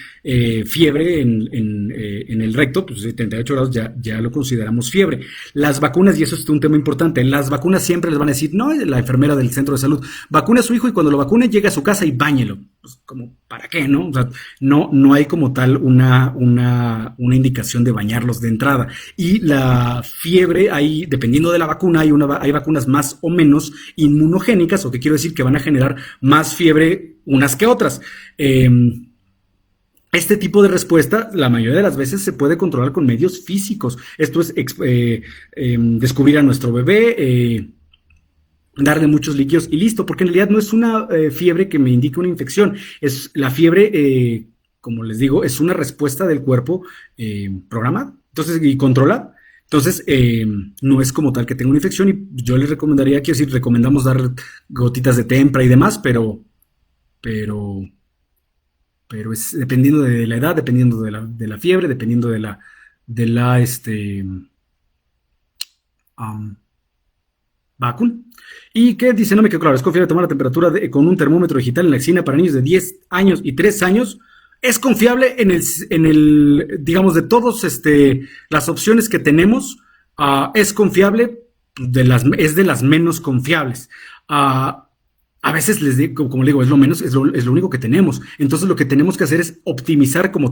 fiebre en el recto, pues 38 grados ya lo consideramos fiebre. Las vacunas, y eso es un tema importante, las vacunas siempre les van a decir, no, la enfermera del centro de salud, vacune a su hijo y cuando lo vacune llegue a su casa y báñelo. pues como, ¿para qué, no? O sea, no hay como tal una indicación de bañarlos de entrada. Y la fiebre, ahí, dependiendo de la vacuna, hay vacunas más o menos inmunogénicas, o que quiero decir que van a generar más fiebre unas que otras. Este tipo de respuesta, la mayoría de las veces, se puede controlar con medios físicos. Esto es descubrir a nuestro bebé, darle muchos líquidos y listo, porque en realidad no es una fiebre que me indique una infección, es la fiebre, como les digo, es una respuesta del cuerpo programada, entonces, y controlada. Entonces, no es como tal que tenga una infección y yo les recomendaría, quiero decir, recomendamos dar gotitas de tempra y demás, pero, pero es dependiendo de la edad, dependiendo de la fiebre, dependiendo de la um, vacuna. Y que dice, no me quedó claro, es confiable tomar la temperatura con un termómetro digital en la axila para niños de 10 años y 3 años. Es confiable digamos, de todas las opciones que tenemos, es confiable, es de las menos confiables. Uh, a veces les digo, como le digo, es lo menos, es lo único que tenemos. Entonces lo que tenemos que hacer es optimizar como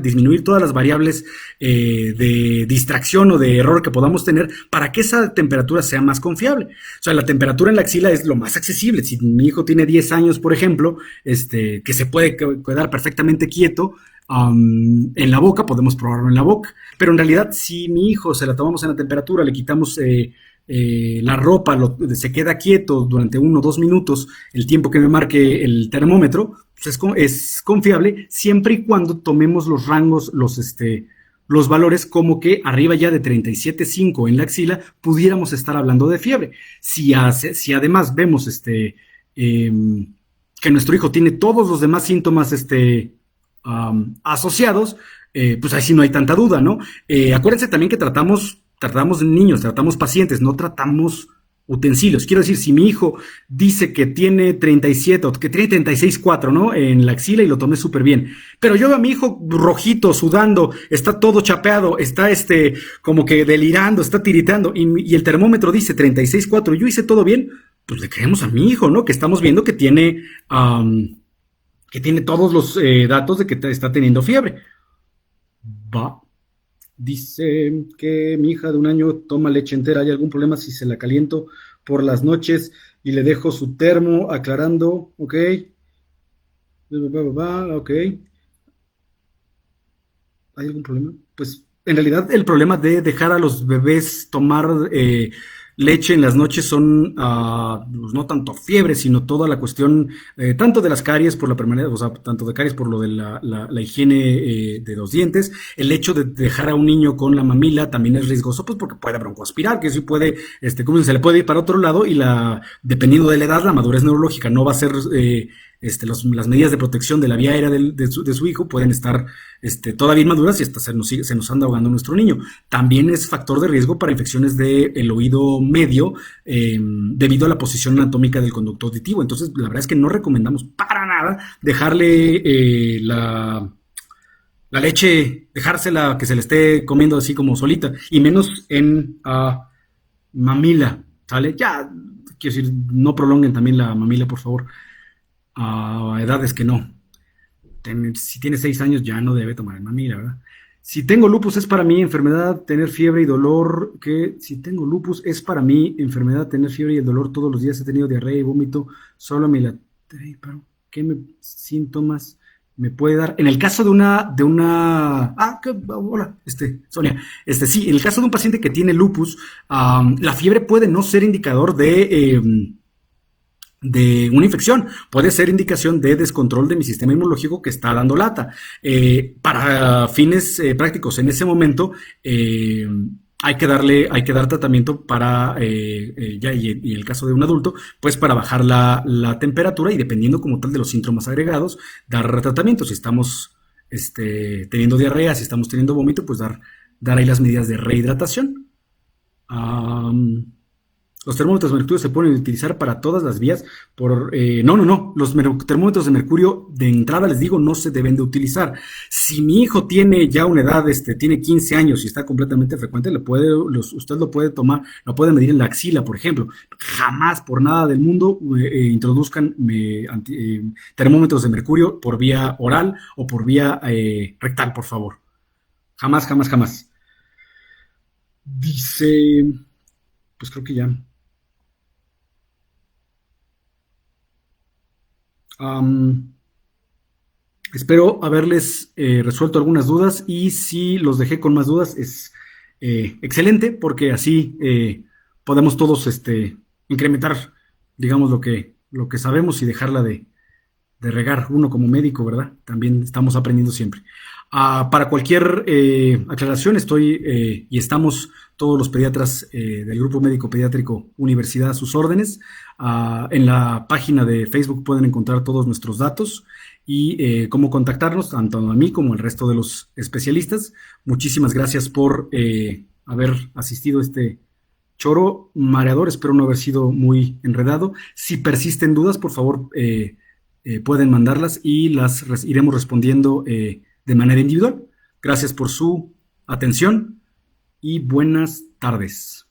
disminuir todas las variables de distracción o de error que podamos tener para que esa temperatura sea más confiable. O sea, la temperatura en la axila es lo más accesible. Si mi hijo tiene 10 años, por ejemplo, que se puede quedar perfectamente quieto, en la boca, podemos probarlo en la boca. Pero en realidad, si mi hijo se la tomamos en la temperatura, le quitamos la ropa, se queda quieto durante 1 o 2 minutos, el tiempo que me marque el termómetro, pues es confiable siempre y cuando tomemos los rangos, los valores como que arriba ya de 37,5 en la axila pudiéramos estar hablando de fiebre. Si además vemos que nuestro hijo tiene todos los demás síntomas asociados, pues ahí sí no hay tanta duda, ¿no? Acuérdense también que tratamos niños, tratamos pacientes, no tratamos utensilios. Quiero decir, si mi hijo dice que tiene 37 o que tiene 36,4, ¿no? En la axila y lo tomé súper bien. Pero yo veo a mi hijo rojito, sudando, está todo chapeado, está como que delirando, está tiritando y el termómetro dice 36,4. Yo hice todo bien, pues le creemos a mi hijo, ¿no? Que estamos viendo que tiene todos los datos de que está teniendo fiebre. Va. Dice que mi hija de 1 año toma leche entera. ¿Hay algún problema si se la caliento por las noches y le dejo su termo aclarando? Ok. Ok. ¿Hay algún problema? Pues en realidad el problema de dejar a los bebés tomar leche en las noches son pues no tanto fiebre, sino toda la cuestión, tanto de las caries por la permanencia, o sea, tanto de caries por lo de la higiene de los dientes. El hecho de dejar a un niño con la mamila también es riesgoso, pues porque puede broncoaspirar, que sí puede, como se le puede ir para otro lado y dependiendo de la edad, la madurez neurológica no va a ser, las medidas de protección de la vía aérea de su hijo pueden estar todavía inmaduras y hasta se nos anda ahogando nuestro niño. También es factor de riesgo para infecciones del oído medio debido a la posición anatómica del conducto auditivo. Entonces, la verdad es que no recomendamos para nada dejarle la leche, dejársela que se le esté comiendo así como solita, y menos en mamila, ¿sale? Ya, quiero decir, no prolonguen también la mamila, por favor, a edades que no. Si tiene 6 años ya no debe tomar mamila, ¿verdad? Si tengo lupus es para mí enfermedad, tener fiebre y dolor, si tengo lupus es para mí enfermedad, tener fiebre y el dolor todos los días, he tenido diarrea y vómito, solo ¿qué síntomas me puede dar? En el caso de hola, Sonia, sí, en el caso de un paciente que tiene lupus, la fiebre puede no ser indicador de una infección, puede ser indicación de descontrol de mi sistema inmunológico que está dando lata. Para fines prácticos, en ese momento hay que dar tratamiento para, y en el caso de un adulto, pues para bajar la temperatura y dependiendo como tal de los síntomas agregados, dar tratamiento. Si estamos teniendo diarrea, si estamos teniendo vómito, pues dar ahí las medidas de rehidratación. Los termómetros de mercurio se pueden utilizar para todas las vías. No. Los termómetros de mercurio de entrada les digo no se deben de utilizar. Si mi hijo tiene ya una edad, tiene 15 años y está completamente frecuente, usted lo puede tomar, lo puede medir en la axila, por ejemplo. Jamás por nada del mundo introduzcan termómetros de mercurio por vía oral o por vía rectal, por favor. Jamás, jamás, jamás. Dice, pues creo que ya. Am, Espero haberles resuelto algunas dudas y si los dejé con más dudas es excelente porque así podemos todos incrementar, digamos, lo que sabemos y dejarla de regar uno como médico, ¿verdad? También estamos aprendiendo siempre. Para cualquier aclaración estoy y estamos todos los pediatras del Grupo Médico Pediátrico Universidad a sus órdenes. En la página de Facebook pueden encontrar todos nuestros datos y cómo contactarnos, tanto a mí como al resto de los especialistas. Muchísimas gracias por haber asistido a este choro mareador. Espero no haber sido muy enredado. Si persisten dudas, por favor, pueden mandarlas y iremos respondiendo de manera individual. Gracias por su atención y buenas tardes.